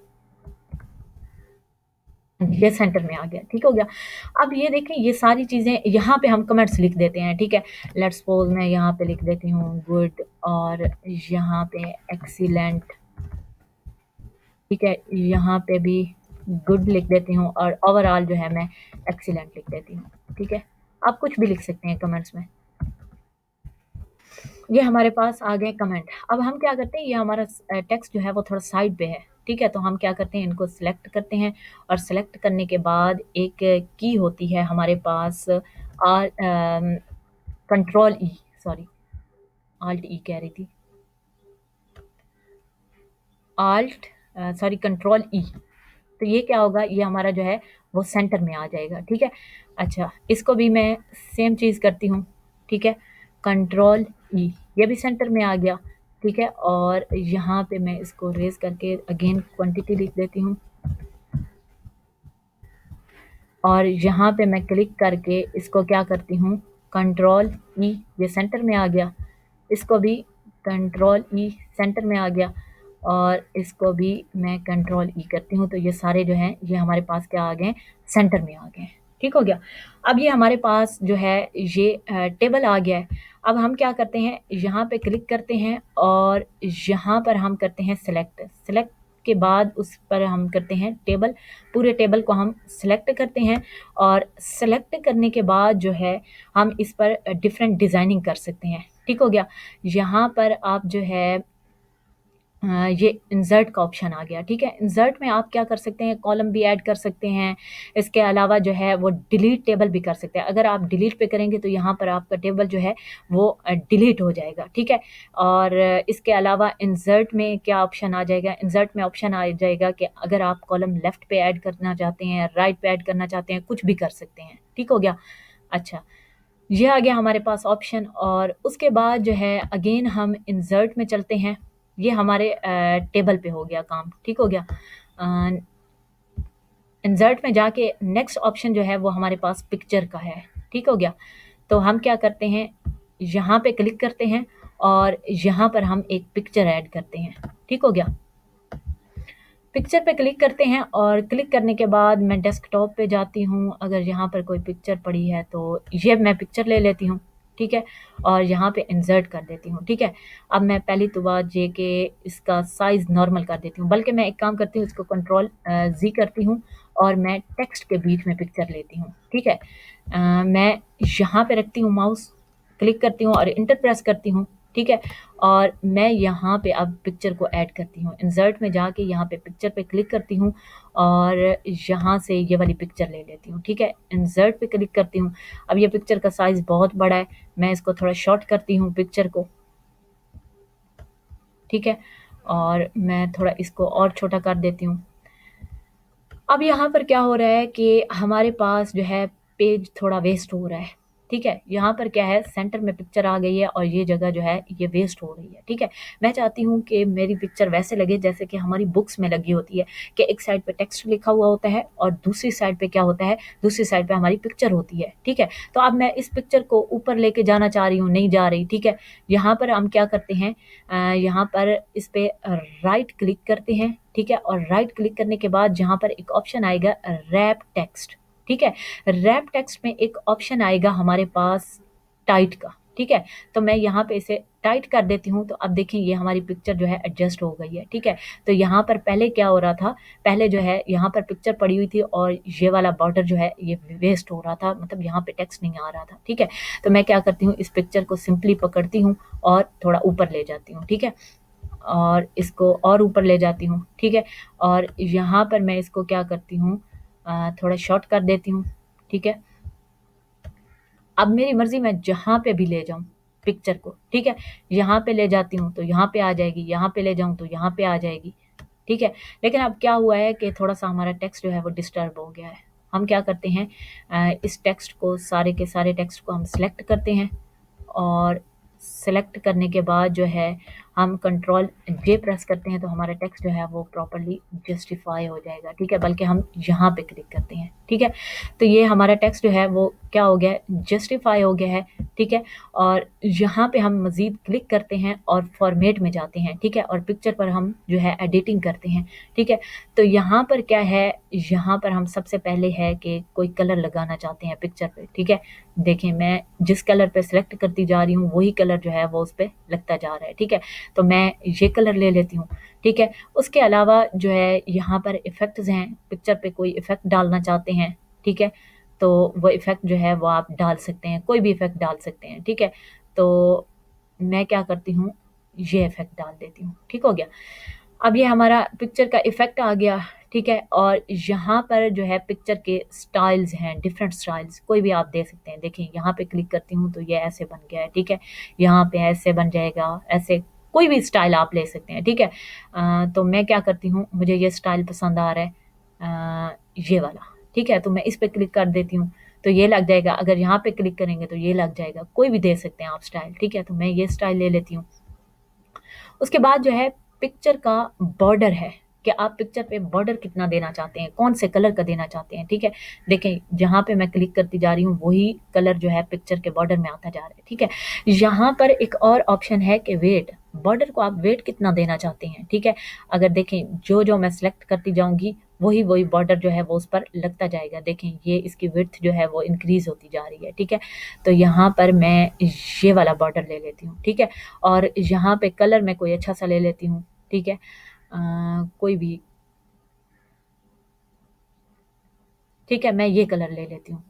ये सेंटर में आ गया, ठीक हो गया। अब ये देखें, ये सारी चीज़ें यहाँ पे हम कमेंट्स लिख देते हैं, ठीक है। लेट्स सपोज मैं यहाँ पे लिख देती हूँ गुड, और यहाँ पे एक्सीलेंट, ठीक है। यहाँ पे भी गुड लिख देती हूँ और ओवरऑल जो है मैं एक्सीलेंट लिख देती हूँ, ठीक है। आप कुछ भी लिख सकते हैं कमेंट्स में। ये हमारे पास आ गए कमेंट। अब हम क्या करते हैं, ये हमारा टेक्स्ट जो है वो थोड़ा साइड पे है, ठीक है। तो हम क्या करते हैं, इनको सिलेक्ट करते हैं और सिलेक्ट करने के बाद एक की होती है हमारे पास, or control E, sorry alt E कह रही थी, आल्ट सॉरी कंट्रोल ई। तो ये क्या होगा, ये हमारा जो है वो सेंटर में आ जाएगा, ठीक है। अच्छा, इसको भी मैं सेम चीज़ करती हूँ, ठीक है, कंट्रोल ई, ये भी सेंटर में आ गया, ठीक है। और यहाँ पे मैं इसको रेज करके अगेन क्वांटिटी लिख देती हूँ, और यहाँ पे मैं क्लिक करके इसको क्या करती हूँ, कंट्रोल ई, ये सेंटर में आ गया, इसको भी कंट्रोल ई, सेंटर में आ गया, और इसको भी मैं कंट्रोल ई करती हूँ। तो ये सारे जो हैं ये हमारे पास क्या आ गए, सेंटर में आ गए, ठीक हो गया। अब ये हमारे पास जो है ये टेबल आ गया है। अब हम क्या करते हैं, यहाँ पे क्लिक करते हैं और यहाँ पर हम करते हैं सिलेक्ट, सिलेक्ट के बाद उस पर हम करते हैं टेबल, पूरे टेबल को हम सिलेक्ट करते हैं, और सिलेक्ट करने के बाद जो है हम इस पर डिफरेंट डिज़ाइनिंग कर सकते हैं, ठीक हो गया। यहाँ पर आप जो है ये इंसर्ट का ऑप्शन आ गया, ठीक है। इंसर्ट में आप क्या कर सकते हैं, कॉलम भी ऐड कर सकते हैं, इसके अलावा जो है वो डिलीट टेबल भी कर सकते हैं। अगर आप डिलीट पे करेंगे तो यहाँ पर आपका टेबल जो है वो डिलीट हो जाएगा, ठीक है। और इसके अलावा इंसर्ट में क्या ऑप्शन आ जाएगा, इंसर्ट में ऑप्शन आ जाएगा कि अगर आप कॉलम लेफ़्ट पे ऐड करना चाहते हैं, राइट पे ऐड करना चाहते हैं, कुछ भी कर सकते हैं, ठीक हो गया। अच्छा, ये आ गया हमारे पास ऑप्शन, और उसके बाद जो है अगेन हम इंसर्ट में चलते हैं। ये हमारे टेबल पे हो गया काम, ठीक हो गया। इंसर्ट में जाके नेक्स्ट ऑप्शन जो है वो हमारे पास पिक्चर का है, ठीक हो गया। तो हम क्या करते हैं, यहाँ पे क्लिक करते हैं और यहाँ पर हम एक पिक्चर ऐड करते हैं, ठीक हो गया। पिक्चर पे क्लिक करते हैं और क्लिक करने के बाद मैं डेस्कटॉप पे जाती हूँ। अगर यहाँ पर कोई पिक्चर पड़ी है तो ये मैं पिक्चर ले लेती हूँ, ठीक है, और यहाँ पे इंसर्ट कर देती हूँ। ठीक है, अब मैं पहली तो बात ये कि इसका साइज़ नॉर्मल कर देती हूँ, बल्कि मैं एक काम करती हूँ, इसको कंट्रोल जी करती हूँ और मैं टेक्स्ट के बीच में पिक्चर लेती हूँ। ठीक है, मैं यहाँ पे रखती हूँ माउस, क्लिक करती हूँ और इंटर प्रेस करती हूँ। ठीक है, और मैं यहाँ पे अब पिक्चर को ऐड करती हूँ। इंसर्ट में जाके यहाँ पे पिक्चर पे क्लिक करती हूँ और यहाँ से ये वाली पिक्चर ले लेती हूँ। ठीक है, इंसर्ट पे क्लिक करती हूँ। अब ये पिक्चर का साइज़ बहुत बड़ा है, मैं इसको थोड़ा शॉर्ट करती हूँ पिक्चर को। ठीक है, और मैं थोड़ा इसको और छोटा कर देती हूँ। अब यहाँ पर क्या हो रहा है कि हमारे पास जो है पेज थोड़ा वेस्ट हो रहा है। ठीक है, यहाँ पर क्या है, सेंटर में पिक्चर आ गई है और ये जगह जो है ये वेस्ट हो रही है। ठीक है, मैं चाहती हूँ कि मेरी पिक्चर वैसे लगे जैसे कि हमारी बुक्स में लगी होती है, कि एक साइड पे टेक्स्ट लिखा हुआ होता है और दूसरी साइड पे क्या होता है, दूसरी साइड पे हमारी पिक्चर होती है। ठीक है, तो अब मैं इस पिक्चर को ऊपर लेके जाना चाह रही हूँ, नहीं जा रही। ठीक है, यहाँ पर हम क्या करते हैं, यहाँ पर इस पे राइट क्लिक करते हैं। ठीक है, और राइट क्लिक करने के बाद जहाँ पर एक ऑप्शन आएगा रैप टेक्स्ट। ठीक है, रैप टेक्स्ट में एक ऑप्शन आएगा हमारे पास टाइट का। ठीक है, तो मैं यहाँ पे इसे टाइट कर देती हूँ, तो अब देखें ये हमारी पिक्चर जो है एडजस्ट हो गई है। ठीक है, तो यहाँ पर पहले क्या हो रहा था, पहले जो है यहाँ पर पिक्चर पड़ी हुई थी और ये वाला बॉर्डर जो है ये वेस्ट हो रहा था, मतलब यहाँ पे टेक्स्ट नहीं आ रहा था। ठीक है, तो मैं क्या करती हूँ, इस पिक्चर को सिंपली पकड़ती हूँ और थोड़ा ऊपर ले जाती हूँ। ठीक है, और इसको और ऊपर ले जाती हूँ। ठीक है, और यहाँ पर मैं इसको क्या करती हूँ, थोड़ा शॉर्ट कर देती हूँ। ठीक है, अब मेरी मर्ज़ी, मैं जहाँ पे भी ले जाऊँ पिक्चर को। ठीक है, यहाँ पे ले जाती हूँ तो यहाँ पे आ जाएगी, यहाँ पे ले जाऊँ तो यहाँ पे आ जाएगी। ठीक है, लेकिन अब क्या हुआ है कि थोड़ा-सा हमारा टेक्स्ट जो है वो डिस्टर्ब हो गया है। हम क्या करते हैं, इस टेक्स्ट को, सारे के सारे टेक्स्ट को हम सेलेक्ट करते हैं और सेलेक्ट करने के बाद जो है हम कंट्रोल जे प्रेस करते हैं, तो हमारा टेक्स्ट जो है वो प्रॉपर्ली जस्टिफाई हो जाएगा। ठीक है, बल्कि हम यहाँ पे क्लिक करते हैं। ठीक है, तो ये हमारा टेक्स्ट जो है वो क्या हो गया है, जस्टिफाई हो गया है। ठीक है, और यहाँ पे हम मज़ीद क्लिक करते हैं और फॉर्मेट में जाते हैं। ठीक है, और पिक्चर पर हम जो है एडिटिंग करते हैं। ठीक है, तो यहाँ पर क्या है, यहाँ पर हम सबसे पहले है कि कोई कलर लगाना चाहते हैं पिक्चर पे। ठीक है, देखें मैं जिस कलर पे सिलेक्ट करती जा रही हूँ वही कलर जो है वो उस पे लगता जा रहा है। ठीक है, तो मैं ये कलर ले लेती हूँ। ठीक है, उसके अलावा जो है यहाँ पर इफ़ेक्ट्स हैं, पिक्चर पे कोई इफ़ेक्ट डालना चाहते हैं। ठीक है, तो वो इफ़ेक्ट जो है वो आप डाल सकते हैं, कोई भी इफ़ेक्ट डाल सकते हैं। ठीक है, तो मैं क्या करती हूँ, ये इफ़ेक्ट डाल देती हूँ। ठीक हो गया, अब ये हमारा पिक्चर का इफ़ेक्ट आ गया। ठीक है, और यहाँ पर जो है पिक्चर के स्टाइल्स हैं, डिफरेंट स्टाइल्स कोई भी आप दे सकते हैं। देखिए यहाँ पे क्लिक करती हूँ तो ये ऐसे बन गया है। ठीक है, यहाँ पे ऐसे बन जाएगा, ऐसे कोई भी स्टाइल आप ले सकते हैं। ठीक है, तो मैं क्या करती हूँ, मुझे ये स्टाइल पसंद आ रहा है, ये वाला। ठीक है, तो मैं इस पे क्लिक कर देती हूँ तो ये लग जाएगा। अगर यहाँ पे क्लिक करेंगे तो ये लग जाएगा, कोई भी दे सकते हैं आप स्टाइल। ठीक है, तो मैं ये स्टाइल ले लेती हूँ। उसके बाद जो है पिक्चर का बॉर्डर है, कि आप पिक्चर पे बॉर्डर कितना देना चाहते हैं, कौन से कलर का देना चाहते हैं। ठीक है, देखें जहाँ पे मैं क्लिक करती जा रही हूँ वही कलर जो है पिक्चर के बॉर्डर में आता जा रहा है। ठीक है, यहाँ पर एक और ऑप्शन है कि वेट, बॉर्डर को आप वेट कितना देना चाहते हैं। ठीक है, अगर देखें जो जो मैं सिलेक्ट करती जाऊँगी वही वही बॉर्डर जो है वो उस पर लगता जाएगा। देखें ये इसकी विड्थ जो है वो इंक्रीज़ होती जा रही है। ठीक है, तो यहाँ पर मैं ये वाला बॉर्डर ले लेती हूँ। ठीक है, और यहाँ पे कलर मैं कोई अच्छा सा ले लेती हूँ। ठीक है, कोई भी, ठीक है, मैं ये कलर ले लेती हूँ,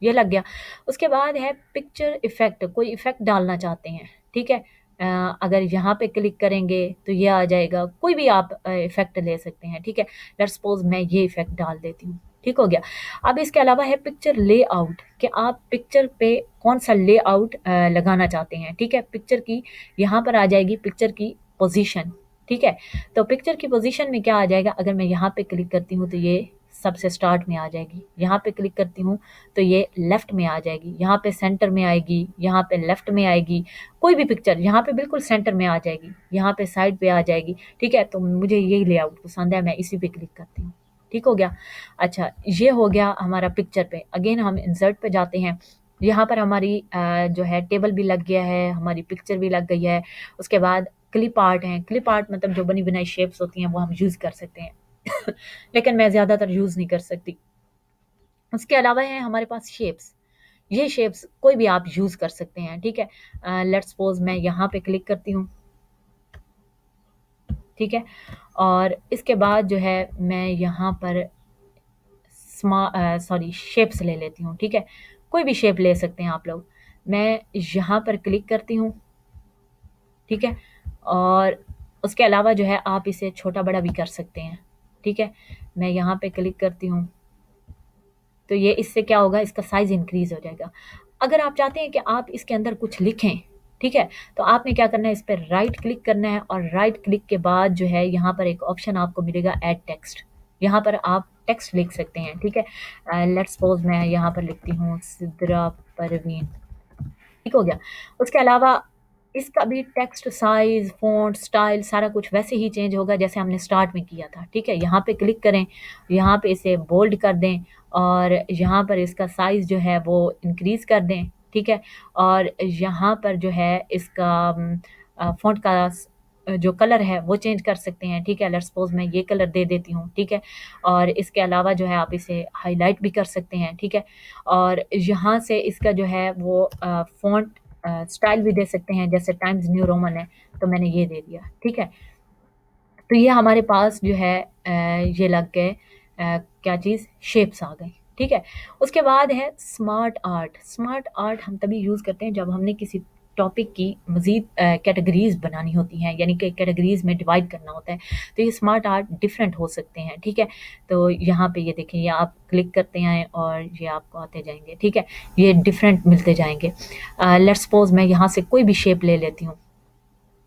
ये लग गया। उसके बाद है पिक्चर इफ़ेक्ट, कोई इफ़ेक्ट डालना चाहते हैं। ठीक है, अगर यहाँ पे क्लिक करेंगे तो ये आ जाएगा, कोई भी आप इफ़ेक्ट ले सकते हैं। ठीक है, लेट्स सपोज़ मैं ये इफ़ेक्ट डाल देती हूँ। ठीक हो गया, अब इसके अलावा है पिक्चर लेआउट, कि आप पिक्चर पे कौन सा लेआउट लगाना चाहते हैं। ठीक है, पिक्चर की यहाँ पर आ जाएगी पिक्चर की पोजीशन। ठीक है, तो पिक्चर की पोजीशन में क्या आ जाएगा, अगर मैं यहाँ पे क्लिक करती हूँ तो ये सबसे स्टार्ट में आ जाएगी, यहाँ पे क्लिक करती हूँ तो ये लेफ़्ट में आ जाएगी, यहाँ पे सेंटर में आएगी, यहाँ पे लेफ़्ट में आएगी, कोई भी पिक्चर यहाँ पे बिल्कुल सेंटर में आ जाएगी, यहाँ पे साइड पे आ जाएगी। ठीक है, तो मुझे यही लेआउट पसंद है, मैं इसी पे क्लिक करती हूँ। ठीक हो गया, अच्छा ये हो गया हमारा पिक्चर पे। अगेन हम इंसर्ट पे जाते हैं, यहाँ पर हमारी जो है टेबल भी लग गया है, हमारी पिक्चर भी लग गई है। उसके बाद क्लिप आर्ट हैं, क्लिप आर्ट मतलब जो बनी बनाई शेप्स होती हैं वो हम यूज़ कर सकते हैं लेकिन मैं ज़्यादातर यूज़ नहीं कर सकती। उसके अलावा है हमारे पास शेप्स, ये शेप्स कोई भी आप यूज़ कर सकते हैं, ठीक है। लेट्स सपोज़ मैं यहाँ पे क्लिक करती हूँ, ठीक है। और इसके बाद जो है मैं यहाँ पर शेप्स ले लेती हूँ, ठीक है। कोई भी शेप ले सकते हैं आप लोग। मैं यहाँ पर क्लिक करती हूँ, ठीक है। और उसके अलावा जो है आप इसे छोटा-बड़ा भी कर सकते हैं, ठीक है। मैं यहाँ पे क्लिक करती हूँ, तो ये इससे क्या होगा, इसका साइज़ इंक्रीज़ हो जाएगा। अगर आप चाहते हैं कि आप इसके अंदर कुछ लिखें, ठीक है, तो आपने क्या करना है, इस पे राइट क्लिक करना है और राइट क्लिक के बाद जो है यहाँ पर एक ऑप्शन आपको मिलेगा ऐड टेक्स्ट। यहाँ पर आप टेक्स्ट लिख सकते हैं, ठीक है। लेट्स सपोज़ मैं यहाँ पर लिखती हूँ सिद्रा परवीन, ठीक हो गया। उसके अलावा इसका भी टेक्स्ट साइज़, फ़ॉन्ट, स्टाइल सारा कुछ वैसे ही चेंज होगा जैसे हमने स्टार्ट में किया था, ठीक है। यहाँ पे क्लिक करें, यहाँ पे इसे बोल्ड कर दें और यहाँ पर इसका साइज़ जो है वो इंक्रीज़ कर दें, ठीक है। और यहाँ पर जो है इसका फ़ॉन्ट का जो कलर है वो चेंज कर सकते हैं, ठीक है। लेट्स सपोज़ मैं ये कलर दे देती हूँ, ठीक है। और इसके अलावा जो है आप इसे हाइलाइट भी कर सकते हैं, ठीक है। और यहाँ से इसका जो है वो फ़ॉन्ट स्टाइल भी दे सकते हैं, जैसे टाइम्स न्यू रोमन है, तो मैंने ये दे दिया, ठीक है। तो ये हमारे पास जो है ये लग गए क्या चीज़, शेप्स आ गई, ठीक है। उसके बाद है स्मार्ट आर्ट। स्मार्ट आर्ट हम तभी यूज़ करते हैं जब हमने किसी टॉपिक की मज़ीद कैटेगरीज़ बनानी होती हैं, यानी कि कैटेगरीज़ में डिवाइड करना होता है। तो ये स्मार्ट आर्ट डिफरेंट हो सकते हैं, ठीक है। तो यहाँ पे ये देखें, ये आप क्लिक करते हैं और ये आपको आते जाएँगे, ठीक है। ये डिफरेंट मिलते जाएँगे। लेट्स सपोज़ मैं यहाँ से कोई भी शेप ले लेती हूँ,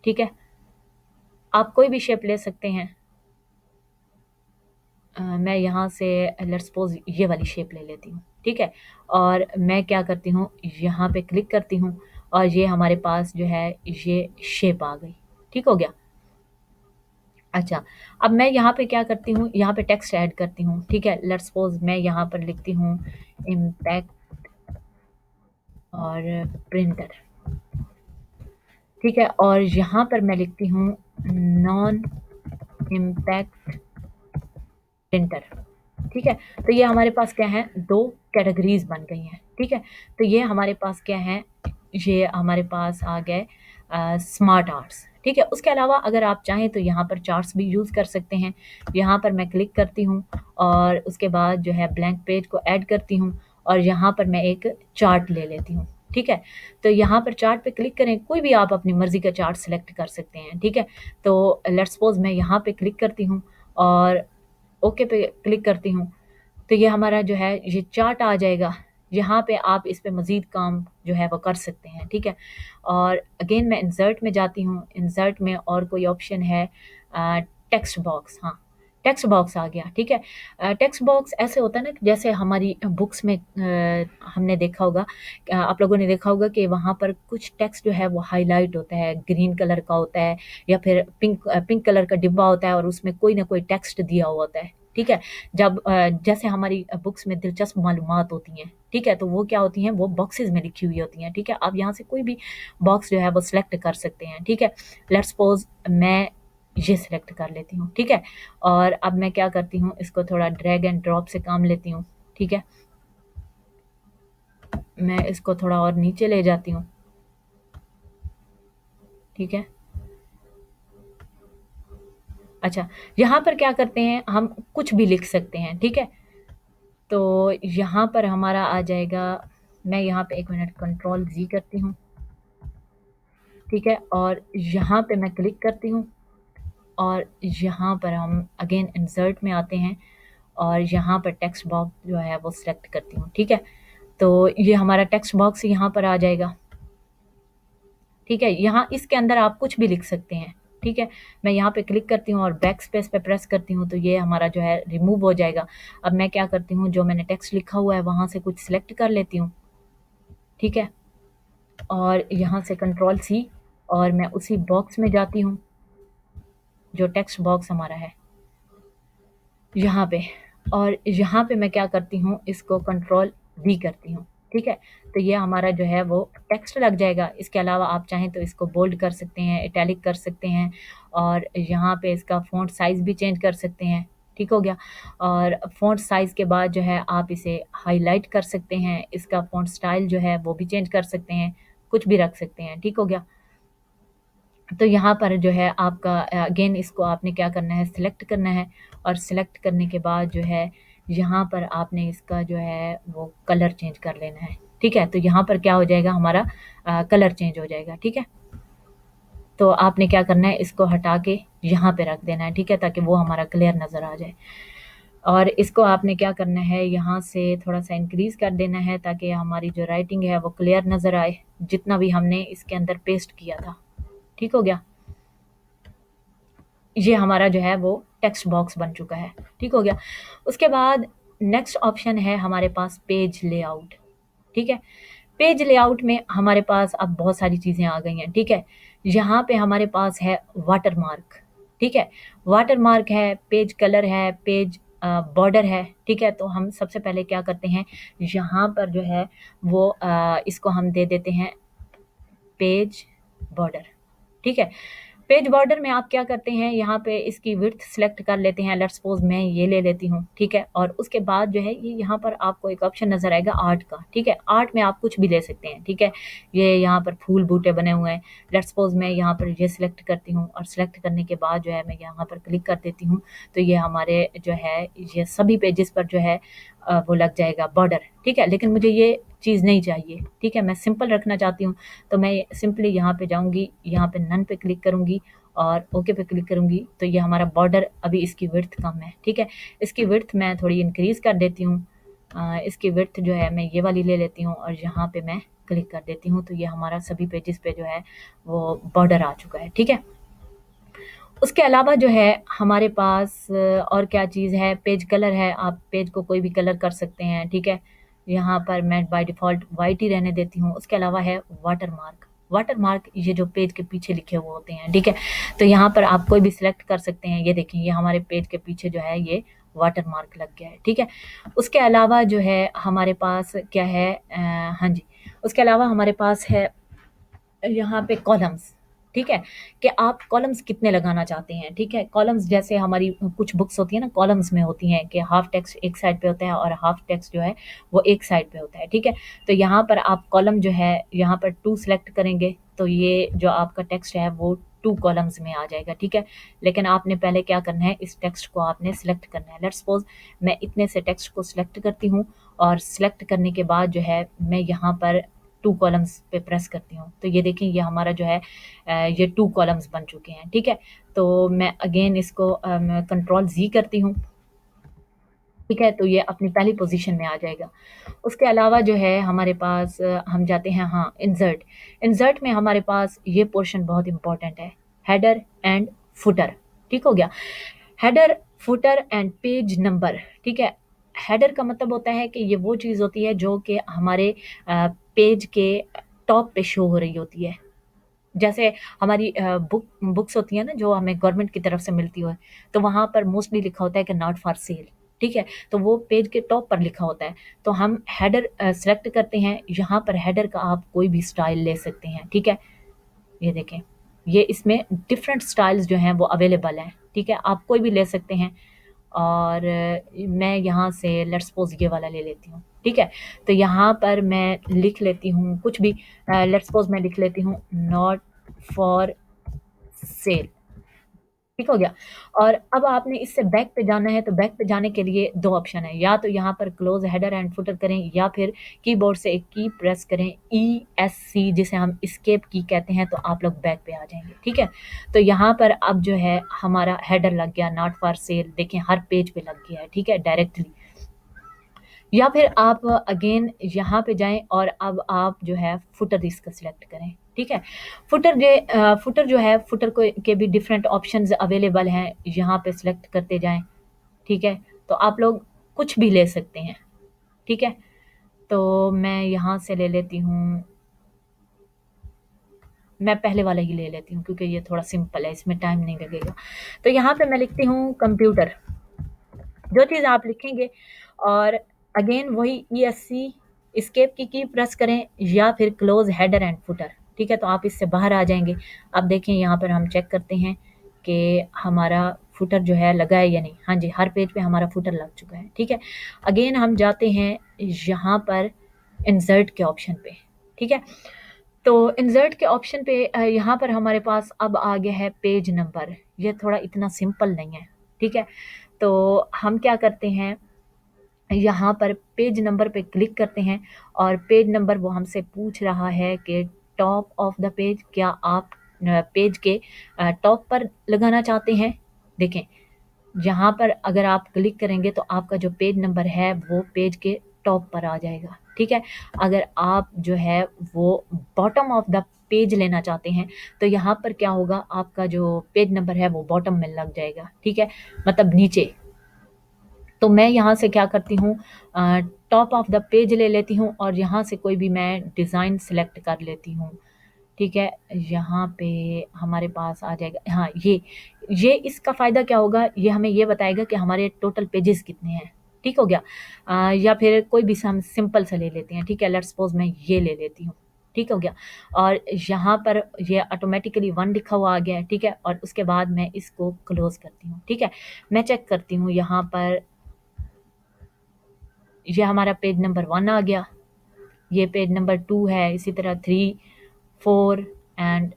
ठीक है। आप कोई भी शेप ले सकते हैं। मैं यहाँ से लेट्स सपोज़ ये वाली शेप ले लेती हूँ, ठीक है। और मैं क्या करती हूँ, यहाँ पे क्लिक करती हूँ और ये हमारे पास जो है ये शेप आ गई, ठीक हो गया। अच्छा, अब मैं यहाँ पे क्या करती हूँ, यहाँ पे टेक्स्ट ऐड करती हूँ, ठीक है। लेट्स सपोज़ मैं यहाँ पर लिखती हूँ इम्पैक्ट और प्रिंटर, ठीक है। और यहाँ पर मैं लिखती हूँ नॉन इम्पैक्ट प्रिंटर, ठीक है। तो ये हमारे पास क्या है, 2 कैटेगरीज़ बन गई हैं, ठीक है। तो ये हमारे पास क्या है, ये हमारे पास आ गए स्मार्ट आर्ट्स, ठीक है। उसके अलावा अगर आप चाहें तो यहाँ पर चार्ट्स भी यूज़ कर सकते हैं। यहाँ पर मैं क्लिक करती हूँ और उसके बाद जो है ब्लैंक पेज को ऐड करती हूँ और यहाँ पर मैं एक चार्ट ले लेती हूँ, ठीक है। तो यहाँ पर चार्ट पे क्लिक करें, कोई भी आप अपनी मर्ज़ी का चार्ट सेलेक्ट कर सकते हैं, ठीक है। तो लेट्स सपोज़ मैं यहाँ पे क्लिक करती हूँ और ओके पे क्लिक करती हूँ, तो ये हमारा जो है ये चार्ट आ जाएगा। यहाँ पे आप इस पे मज़ीद काम जो है वो कर सकते हैं, ठीक है। और अगेन मैं इंसर्ट में जाती हूँ, इंसर्ट में और कोई ऑप्शन है टेक्स्ट बॉक्स, हाँ, टेक्स्ट बॉक्स आ गया, ठीक है। टेक्स्ट बॉक्स ऐसे होता है ना कि जैसे हमारी बुक्स में हमने देखा होगा, आप लोगों ने देखा होगा कि वहाँ पर कुछ टेक्स्ट जो है वो हाइलाइट होता है, ग्रीन कलर का होता है या फिर पिंक कलर का डिब्बा होता है और उसमें कोई ना कोई टेक्स्ट दिया हुआ होता है, ठीक है। जब जैसे हमारी बुक्स में दिलचस्प मालूमात होती हैं, ठीक है, तो वो क्या होती हैं, वो बॉक्सेस में लिखी हुई होती हैं, ठीक है। आप यहाँ से कोई भी बॉक्स जो है वो सिलेक्ट कर सकते हैं, ठीक है। लेट्स सपोज़ मैं ये सिलेक्ट कर लेती हूँ, ठीक है। और अब मैं क्या करती हूँ, इसको थोड़ा ड्रैग एंड ड्रॉप से काम लेती हूँ, ठीक है। मैं इसको थोड़ा और नीचे ले जाती हूँ, ठीक है। अच्छा, यहाँ पर क्या करते हैं, हम कुछ भी लिख सकते हैं, ठीक है। तो यहाँ पर हमारा आ जाएगा, मैं यहाँ पे 1 मिनट कंट्रोल ज़ी करती हूँ, ठीक है। और यहाँ पे मैं क्लिक करती हूँ और यहाँ पर हम अगेन इंसर्ट में आते हैं और यहाँ पर टेक्स्ट बॉक्स जो है वो सिलेक्ट करती हूँ, ठीक है। तो ये हमारा टेक्स्ट बॉक्स यहाँ पर आ जाएगा, ठीक है। यहाँ इसके अंदर आप कुछ भी लिख सकते हैं, ठीक है। मैं यहाँ पे क्लिक करती हूँ और बैक स्पेस पे प्रेस करती हूँ तो ये हमारा जो है रिमूव हो जाएगा। अब मैं क्या करती हूँ, जो मैंने टेक्स्ट लिखा हुआ है वहाँ से कुछ सिलेक्ट कर लेती हूँ, ठीक है। और यहाँ से कंट्रोल सी और मैं उसी बॉक्स में जाती हूँ, जो टेक्स्ट बॉक्स हमारा है यहाँ पे। और यहाँ पे मैं क्या करती हूँ, इसको कंट्रोल वी करती हूँ, ठीक है। तो ये हमारा जो है वो टेक्स्ट लग जाएगा। इसके अलावा आप चाहें तो इसको बोल्ड कर सकते हैं, इटैलिक कर सकते हैं और यहाँ पे इसका फ़ॉन्ट साइज़ भी चेंज कर सकते हैं, ठीक हो गया। और फ़ॉन्ट साइज़ के बाद जो है आप इसे हाइलाइट कर सकते हैं, इसका फ़ॉन्ट स्टाइल जो है वो भी चेंज कर सकते हैं, कुछ भी रख सकते हैं, ठीक हो गया। तो यहाँ पर जो है आपका अगेन इसको आपने क्या करना है, सिलेक्ट करना है, और सिलेक्ट करने के बाद जो है यहाँ पर आपने इसका जो है वो कलर चेंज कर लेना है, ठीक है। तो यहाँ पर क्या हो जाएगा, हमारा कलर चेंज हो जाएगा, ठीक है। तो आपने क्या करना है, इसको हटा के यहाँ पे रख देना है, ठीक है, ताकि वो हमारा क्लियर नज़र आ जाए। और इसको आपने क्या करना है, यहाँ से थोड़ा-सा इंक्रीज़ कर देना है ताकि हमारी जो राइटिंग है वो क्लियर नज़र आए, जितना भी हमने इसके अंदर पेस्ट किया था, ठीक हो गया। ये हमारा जो है वो टेक्स्ट बॉक्स बन चुका है, ठीक हो गया। उसके बाद नेक्स्ट ऑप्शन है हमारे पास पेज लेआउट, ठीक है। पेज लेआउट में हमारे पास अब बहुत सारी चीज़ें आ गई हैं, ठीक है। यहाँ पे हमारे पास है वाटरमार्क, ठीक है। वाटरमार्क है, पेज कलर है, पेज बॉर्डर है, ठीक है। तो हम सबसे पहले क्या करते हैं, यहाँ पर जो है वो इसको हम दे देते हैं पेज बॉर्डर, ठीक है। पेज बॉर्डर में आप क्या करते हैं, यहाँ पे इसकी विड्थ सिलेक्ट कर लेते हैं, लेट्स सपोज मैं ये ले लेती हूँ, ठीक है। और उसके बाद जो है ये यहाँ पर आपको एक ऑप्शन नज़र आएगा आर्ट का, ठीक है। आर्ट में आप कुछ भी ले सकते हैं, ठीक है। ये यहाँ पर फूल बूटे बने हुए हैं, लेट्स सपोज मैं यहाँ पर ये सिलेक्ट करती हूँ, और सिलेक्ट करने के बाद जो है मैं यहाँ पर क्लिक कर देती हूँ, तो ये हमारे जो है ये सभी पेजेस पर जो है वो लग जाएगा बॉर्डर, ठीक है। लेकिन मुझे ये चीज़ नहीं चाहिए, ठीक है, मैं सिंपल रखना चाहती हूँ। तो मैं सिंपली यहाँ पे जाऊँगी, यहाँ पे नन पे क्लिक करूँगी और ओके पे क्लिक करूँगी, तो ये हमारा बॉर्डर अभी इसकी विड्थ कम है, ठीक है। इसकी विड्थ मैं थोड़ी इंक्रीज़ कर देती हूँ, इसकी विड्थ जो है मैं ये वाली ले लेती हूँ और यहाँ पे मैं क्लिक कर देती हूँ, तो ये हमारा सभी पेजेस पे जो है वो बॉर्डर आ चुका है, ठीक है। उसके अलावा जो है हमारे पास और क्या चीज़ है, पेज कलर है, आप पेज को कोई भी कलर कर सकते हैं, ठीक है। यहाँ पर मैं बाय डिफ़ॉल्ट वाइट ही रहने देती हूँ। उसके अलावा है वाटरमार्क। वाटरमार्क ये जो पेज के पीछे लिखे हुए होते हैं, ठीक है। तो यहाँ पर आप कोई भी सिलेक्ट कर सकते हैं। ये देखिए, ये हमारे पेज के पीछे जो है ये वाटरमार्क लग गया है, ठीक है। उसके अलावा जो है हमारे पास क्या है, हाँ जी, उसके अलावा हमारे पास है यहाँ पे कॉलम्स, ठीक है, कि आप कॉलम्स कितने लगाना चाहते हैं, ठीक है। कॉलम्स जैसे हमारी कुछ बुक्स होती है ना, कॉलम्स में होती हैं कि हाफ टेक्स्ट एक साइड पे होता है और हाफ टेक्स्ट जो है वो एक साइड पे होता है, ठीक है। तो यहाँ पर आप कॉलम जो है यहाँ पर 2 सेलेक्ट करेंगे, तो ये जो आपका टेक्स्ट है वो 2 कॉलम्स में आ जाएगा, ठीक है। लेकिन आपने पहले क्या करना है, इस टेक्स्ट को आपने सिलेक्ट करना है। लेट्स सपोज मैं इतने से टेक्स्ट को सिलेक्ट करती हूँ, और सिलेक्ट करने के बाद जो है मैं यहाँ पर 2 कॉलम्स पे प्रेस करती हूँ, तो ये देखिए ये हमारा जो है ये 2 कॉलम्स बन चुके हैं, ठीक है। तो मैं अगेन इसको कंट्रोल ज़ी करती हूँ, ठीक है, तो ये अपनी पहली पोज़ीशन में आ जाएगा। उसके अलावा जो है हमारे पास हम जाते हैं, हाँ, इंसर्ट। इंसर्ट में हमारे पास ये पोर्शन बहुत इम्पोर्टेंट है, हेडर एंड फुटर, ठीक हो गया। Header, footer and page number, ठीक है। हेडर का मतलब होता है कि ये वो चीज़ होती है जो कि हमारे पेज के टॉप पे शो हो रही होती है। जैसे हमारी बुक्स होती हैं ना जो हमें गवर्नमेंट की तरफ से मिलती हो, तो वहाँ पर मोस्टली लिखा होता है कि नॉट फॉर सेल, ठीक है। तो वो पेज के टॉप पर लिखा होता है। तो हम हेडर सेलेक्ट करते हैं, यहाँ पर हेडर का आप कोई भी स्टाइल ले सकते हैं, ठीक है। ये देखें, ये इसमें डिफरेंट स्टाइल्स जो हैं वो अवेलेबल हैं, ठीक है, आप कोई भी ले सकते हैं। और मैं यहाँ से लेट्स सपोज़ ये वाला ले लेती हूँ, ठीक है। तो यहाँ पर मैं लिख लेती हूँ कुछ भी, लेट्स सपोज़ मैं लिख लेती हूँ नॉट फॉर सेल, ठीक हो गया। और अब आपने इससे बैक पे जाना है, तो बैक पे जाने के लिए 2 ऑप्शन है, या तो यहाँ पर क्लोज़ हेडर एंड फुटर करें, या फिर कीबोर्ड से एक की प्रेस करें, ESC, जिसे हम एस्केप की कहते हैं, तो आप लोग बैक पे आ जाएँगे, ठीक है। तो यहाँ पर अब जो है हमारा हेडर लग गया नॉट फॉर सेल, देखें हर पेज पे लग गया है, ठीक है, डायरेक्टली। या फिर आप अगेन यहाँ पे जाएँ और अब आप जो है फुटर इसका सिलेक्ट करें, ठीक है। फुटर जो है, फुटर को के भी डिफरेंट ऑप्शंस अवेलेबल हैं, यहाँ पे सिलेक्ट करते जाएँ, ठीक है। तो आप लोग कुछ भी ले सकते हैं, ठीक है। तो मैं यहाँ से ले लेती हूँ, मैं पहले वाला ही ले लेती हूँ क्योंकि ये थोड़ा सिंपल है, इसमें टाइम नहीं लगेगा। तो यहाँ पे मैं लिखती हूँ कंप्यूटर, जो चीज़ आप लिखेंगे, और अगेन वही ESC एस्केप की प्रेस करें, या फिर क्लोज हेडर एंड फुटर, ठीक है। तो आप इससे बाहर आ जाएंगे। अब देखें यहाँ पर हम चेक करते हैं कि हमारा फुटर जो है लगा है या नहीं। हाँ जी, हर पेज पे हमारा फुटर लग चुका है। ठीक है, अगेन हम जाते हैं यहाँ पर इंसर्ट के ऑप्शन पे। ठीक है, तो इंसर्ट के ऑप्शन पे यहाँ पर हमारे पास अब आ गया है पेज नंबर। ये थोड़ा इतना सिंपल नहीं है। ठीक है, तो हम क्या करते हैं, यहाँ पर पेज नंबर पे क्लिक करते हैं और पेज नंबर वो हमसे पूछ रहा है कि टॉप ऑफ द पेज, क्या आप पेज के टॉप पर लगाना चाहते हैं। देखें, यहाँ पर अगर आप क्लिक करेंगे तो आपका जो पेज नंबर है वो पेज के टॉप पर आ जाएगा। ठीक है, अगर आप जो है वो बॉटम ऑफ द पेज लेना चाहते हैं तो यहाँ पर क्या होगा, आपका जो पेज नंबर है वो बॉटम में लग जाएगा। ठीक है, मतलब नीचे। तो मैं यहाँ से क्या करती हूँ, टॉप ऑफ द पेज ले लेती हूँ और यहाँ से कोई भी मैं डिज़ाइन सेलेक्ट कर लेती हूँ। ठीक है, यहाँ पे हमारे पास आ जाएगा। हाँ, ये इसका फ़ायदा क्या होगा, ये हमें ये बताएगा कि हमारे टोटल पेजेस कितने हैं। ठीक हो गया। या फिर कोई भी हम सिंपल सा ले लेते हैं। ठीक है, लेट्स सपोज मैं ये ले लेती हूँ। ठीक हो गया, और यहाँ पर ये ऑटोमेटिकली 1 लिखा हुआ आ गया है। ठीक है, और उसके बाद मैं इसको क्लोज करती हूँ। ठीक है, मैं चेक करती हूँ, यहाँ पर ये हमारा पेज नंबर 1 आ गया, ये पेज नंबर 2 है, इसी तरह 3, 4 एंड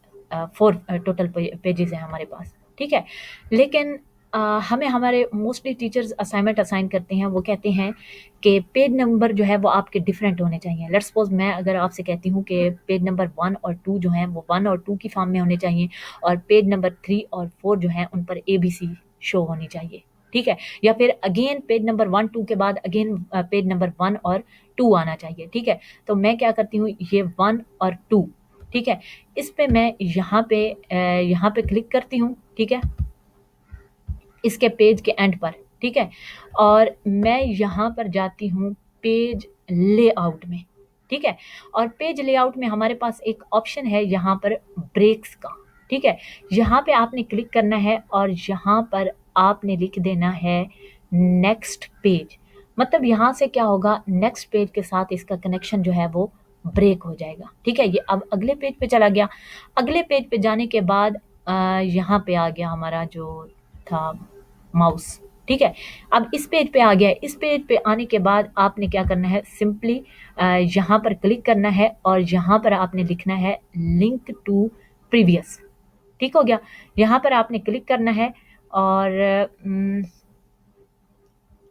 4 टोटल पेजेस हैं हमारे पास। ठीक है, लेकिन हमें हमारे मोस्टली टीचर्स असाइनमेंट असाइन करते हैं, वो कहते हैं कि पेज नंबर जो है वो आपके डिफरेंट होने चाहिए। लेट्स सपोज मैं अगर आपसे कहती हूँ कि पेज नंबर 1 और 2 जो हैं वो 1 और 2 की फॉर्म में होने चाहिए, और पेज नंबर 3 और 4 जो हैं उन पर ABC शो होनी चाहिए। ठीक है, या फिर अगेन पेज नंबर 1 2 के बाद अगेन पेज नंबर 1 और 2 आना चाहिए। ठीक है, तो मैं क्या करती हूँ, ये 1 और 2, ठीक है, इस पे मैं यहाँ पे क्लिक करती हूँ। ठीक है, इसके पेज के एंड पर। ठीक है, और मैं यहाँ पर जाती हूँ पेज लेआउट में। ठीक है, और पेज लेआउट में हमारे पास एक ऑप्शन है यहाँ पर ब्रेक्स का। ठीक है, यहाँ पे आपने क्लिक करना है और यहाँ पर आपने लिख देना है नेक्स्ट पेज। मतलब यहाँ से क्या होगा, नेक्स्ट पेज के साथ इसका कनेक्शन जो है वो ब्रेक हो जाएगा। ठीक है, ये अब अगले पेज पे चला गया। अगले पेज पे जाने के बाद यहाँ पे आ गया हमारा जो था माउस। ठीक है, अब इस पेज पे आ गया। इस पेज पे आने के बाद आपने क्या करना है, सिंपली यहाँ पर क्लिक करना है और यहाँ पर आपने लिखना है लिंक टू प्रीवियस। ठीक हो गया, यहाँ पर आपने क्लिक करना है और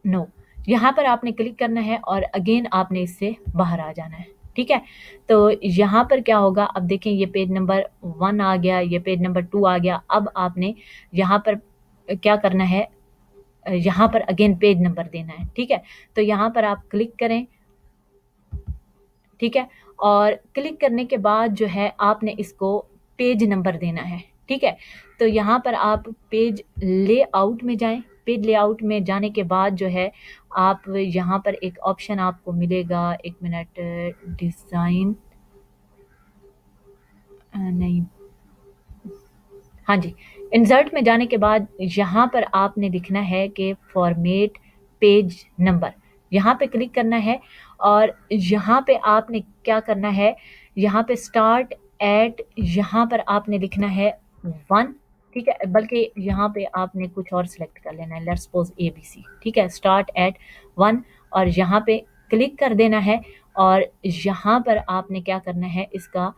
नो, यहाँ पर आपने क्लिक करना है और अगेन आपने इससे बाहर आ जाना है। ठीक है, तो यहाँ पर क्या होगा, अब देखें ये पेज नंबर 1 आ गया, ये पेज नंबर 2 आ गया। अब आपने यहाँ पर क्या करना है, यहाँ पर अगेन पेज नंबर देना है। ठीक है, तो यहाँ पर आप क्लिक करें। ठीक है, और क्लिक करने के बाद जो है आपने इसको पेज नंबर देना है। ठीक है, तो यहाँ पर आप पेज लेआउट में जाएं। पेज लेआउट में जाने के बाद जो है आप यहाँ पर एक ऑप्शन आपको मिलेगा, एक मिनट, डिज़ाइन नहीं, हाँ जी, इंसर्ट में जाने के बाद यहाँ पर आपने लिखना है कि फॉर्मेट पेज नंबर। यहाँ पे क्लिक करना है और यहाँ पे आपने क्या करना है, यहाँ पे स्टार्ट एट, यहाँ पर आपने लिखना है 1। ठीक है, बल्कि यहाँ पे आपने कुछ और सिलेक्ट कर लेना है, लेट्स सपोज ABC। ठीक है, स्टार्ट एट 1 और यहाँ पे क्लिक कर देना है और यहाँ पर आपने क्या करना है, इसका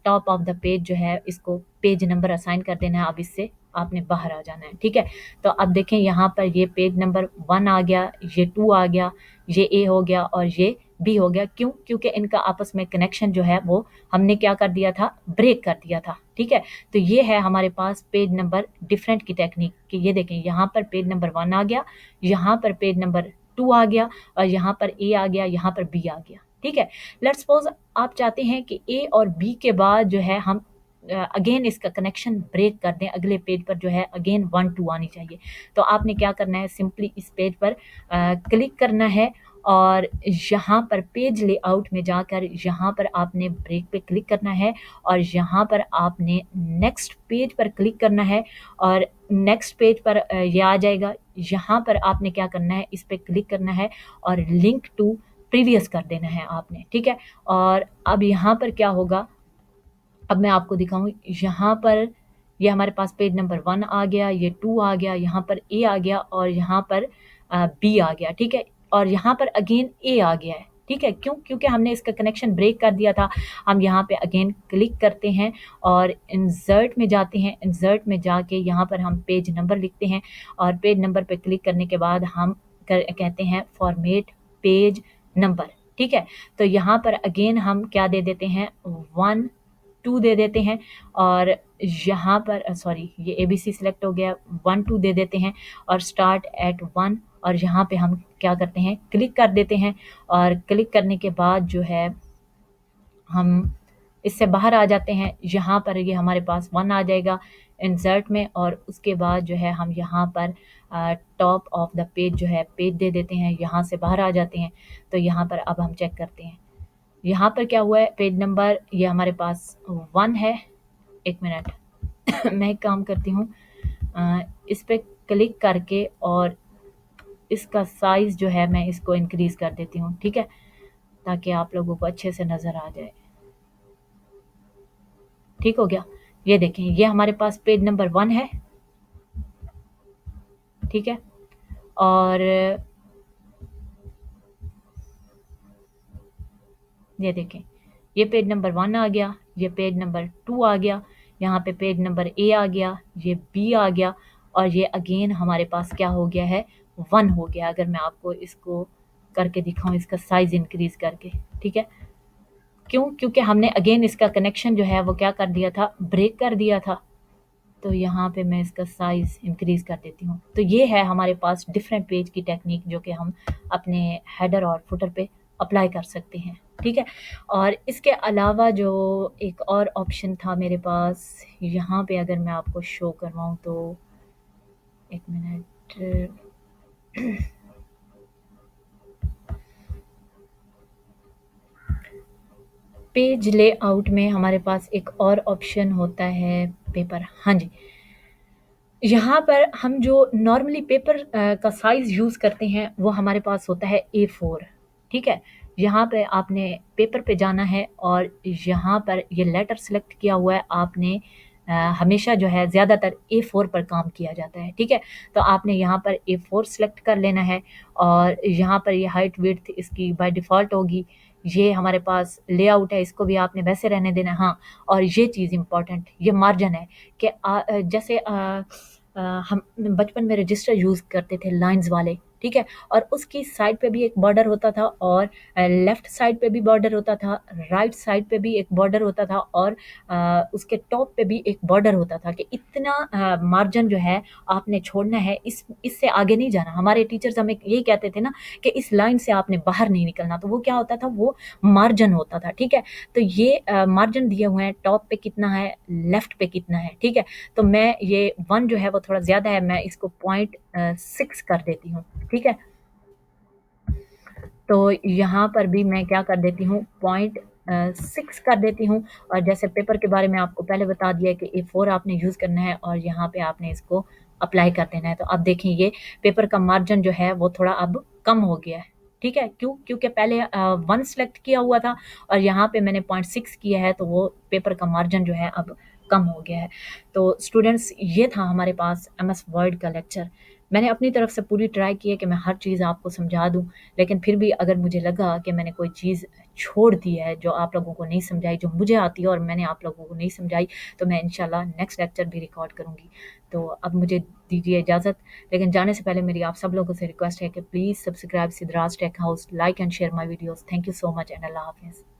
टॉप ऑफ द पेज जो है इसको पेज नंबर असाइन कर देना है। अब इससे आपने बाहर आ जाना है। ठीक है, तो अब देखें यहाँ पर ये पेज नंबर 1 आ गया, ये 2 आ गया, ये A हो गया और ये B हो गया। क्यों? क्योंकि इनका आपस में कनेक्शन जो है वो हमने क्या कर दिया था, ब्रेक कर दिया था। ठीक है, तो ये है हमारे पास पेज नंबर डिफरेंट की टेक्निक कि ये देखें, यहाँ पर पेज नंबर 1 आ गया, यहाँ पर पेज नंबर 2 आ गया और यहाँ पर A आ गया, यहाँ पर B आ गया। ठीक है, लेट्स सपोज आप चाहते हैं कि A और B के बाद जो है हम अगेन इसका कनेक्शन ब्रेक कर दें, अगले पेज पर जो है अगेन 1 2 आनी चाहिए। तो आपने क्या करना है, सिंपली इस पेज पर क्लिक करना है और यहाँ पर पेज लेआउट में जाकर यहाँ पर आपने ब्रेक पे क्लिक करना है और यहाँ पर आपने नेक्स्ट पेज पर क्लिक करना है और नेक्स्ट पेज पर ये आ जाएगा। यहाँ पर आपने क्या करना है, इस पर क्लिक करना है और लिंक टू प्रीवियस कर देना है आपने। ठीक है, और अब यहाँ पर क्या होगा, अब मैं आपको दिखाऊं, यहाँ पर ये हमारे पास पेज नंबर 1 आ गया, ये 2 आ गया, यहाँ पर ए आ गया और यहाँ पर बी आ गया, ठीक है। और यहाँ पर अगेन ए आ गया है, ठीक है। क्यों? क्योंकि हमने इसका कनेक्शन ब्रेक कर दिया था। हम यहाँ पे अगेन क्लिक करते हैं और इंसर्ट में जाते हैं। इंसर्ट में जाके यहाँ पर हम पेज नंबर लिखते हैं और पेज नंबर पे क्लिक करने के बाद हम कहते हैं फॉर्मेट पेज नंबर, ठीक है। तो यहाँ पर अगेन हम क्या दे देते हैं, 1 2 दे देते हैं और यहाँ पर सॉरी ये ABC सिलेक्ट हो गया, 1 2 दे देते हैं और स्टार्ट एट 1 और यहाँ पे हम क्या करते हैं, क्लिक कर देते हैं। और क्लिक करने के बाद जो है हम इससे बाहर आ जाते हैं। यहाँ पर ये हमारे पास 1 आ जाएगा इंसर्ट में और उसके बाद जो है हम यहाँ पर टॉप ऑफ द पेज जो है पेज दे देते हैं, यहाँ से बाहर आ जाते हैं। तो यहाँ पर अब हम चेक करते हैं, यहाँ पर क्या हुआ है, पेज नंबर ये हमारे पास 1 है। एक मिनट मैं एक काम करती हूँ, इस पे क्लिक करके और इसका साइज़ जो है मैं इसको इंक्रीज़ कर देती हूँ, ठीक है, ताकि आप लोगों को अच्छे से नज़र आ जाए। ठीक हो गया। ये देखें, ये हमारे पास पेज नंबर 1 है, ठीक है। और ये देखें, ये पेज नंबर 1 आ गया, ये पेज नंबर 2 आ गया, यहाँ पे पेज नंबर ए आ गया, ये बी आ गया और ये अगेन हमारे पास क्या हो गया है, 1 हो गया। अगर मैं आपको इसको करके दिखाऊं, इसका साइज़ इंक्रीज़ करके, ठीक है। क्यों? क्योंकि हमने अगेन इसका कनेक्शन जो है वो क्या कर दिया था, ब्रेक कर दिया था। तो यहाँ पे मैं इसका साइज़ इंक्रीज़ कर देती हूँ। तो ये है हमारे पास डिफरेंट पेज की टेक्निक जो कि हम अपने हेडर और फुटर पे अप्लाई कर सकते हैं, ठीक है। और इसके अलावा जो एक और ऑप्शन था मेरे पास, यहाँ पे अगर मैं आपको शो करवाऊँ तो एक मिनट, पेज लेआउट में हमारे पास एक और ऑप्शन होता है पेपर। हाँ जी, यहाँ पर हम जो नॉर्मली पेपर का साइज़ यूज़ करते हैं वो हमारे पास होता है A4, ठीक है। यहाँ पे आपने पेपर पे जाना है और यहाँ पर ये लेटर सेलेक्ट किया हुआ है आपने। हमेशा जो है ज़्यादातर A4 पर काम किया जाता है, ठीक है। तो आपने यहाँ पर A4 सेलेक्ट कर लेना है और यहाँ पर ये हाइट विड्थ इसकी बाय डिफ़ॉल्ट होगी। ये हमारे पास लेआउट है, इसको भी आपने वैसे रहने देना। हाँ, और ये चीज़ इम्पोर्टेंट, ये मार्जिन है कि जैसे हम बचपन में रजिस्टर यूज़ करते थे लाइंस वाले, ठीक है। और उसकी साइड पे भी एक बॉर्डर होता था और लेफ़्ट साइड पे भी बॉर्डर होता था, राइट साइड पे भी एक बॉर्डर होता था और उसके टॉप पे भी एक बॉर्डर होता था कि इतना मार्जिन जो है आपने छोड़ना है, इससे आगे नहीं जाना। हमारे टीचर्स हमें यही कहते थे ना कि इस लाइन से आपने बाहर नहीं निकलना। तो वो क्या होता था, वो मार्जिन होता था, ठीक है। तो ये मार्जिन दिए हुए हैं, टॉप पे कितना है, लेफ़्ट पे कितना है, ठीक है। तो मैं ये 1 जो है वो थोड़ा ज़्यादा है, मैं इसको 0.6 कर देती हूँ, ठीक है। तो यहाँ पर भी मैं क्या कर देती हूँ, 0.6 कर देती हूँ। और जैसे पेपर के बारे में आपको पहले बता दिया कि A4 आपने यूज़ करना है और यहाँ पे आपने इसको अप्लाई कर देना है। तो अब देखें, ये पेपर का मार्जिन जो है वो थोड़ा अब कम हो गया है, ठीक है। क्यों? क्योंकि पहले 1 सेलेक्ट किया हुआ था और यहाँ पे मैंने 0.6 किया है, तो वो पेपर का मार्जिन जो है अब कम हो गया है। तो स्टूडेंट्स, ये था हमारे पास MS वर्ड का लेक्चर। मैंने अपनी तरफ से पूरी ट्राई की है कि मैं हर चीज़ आपको समझा दूँ, लेकिन फिर भी अगर मुझे लगा कि मैंने कोई चीज़ छोड़ दी है जो आप लोगों को नहीं समझाई, जो मुझे आती है और मैंने आप लोगों को नहीं समझाई, तो मैं इंशाल्लाह नेक्स्ट लेक्चर भी रिकॉर्ड करूँगी। तो अब मुझे दीजिए इजाज़त, लेकिन जाने से पहले मेरी आप सब लोगों से रिक्वेस्ट है कि please subscribe Sidraj tech house, like and share my videos. Thank you so much and अल्लाह हाफ़िज़।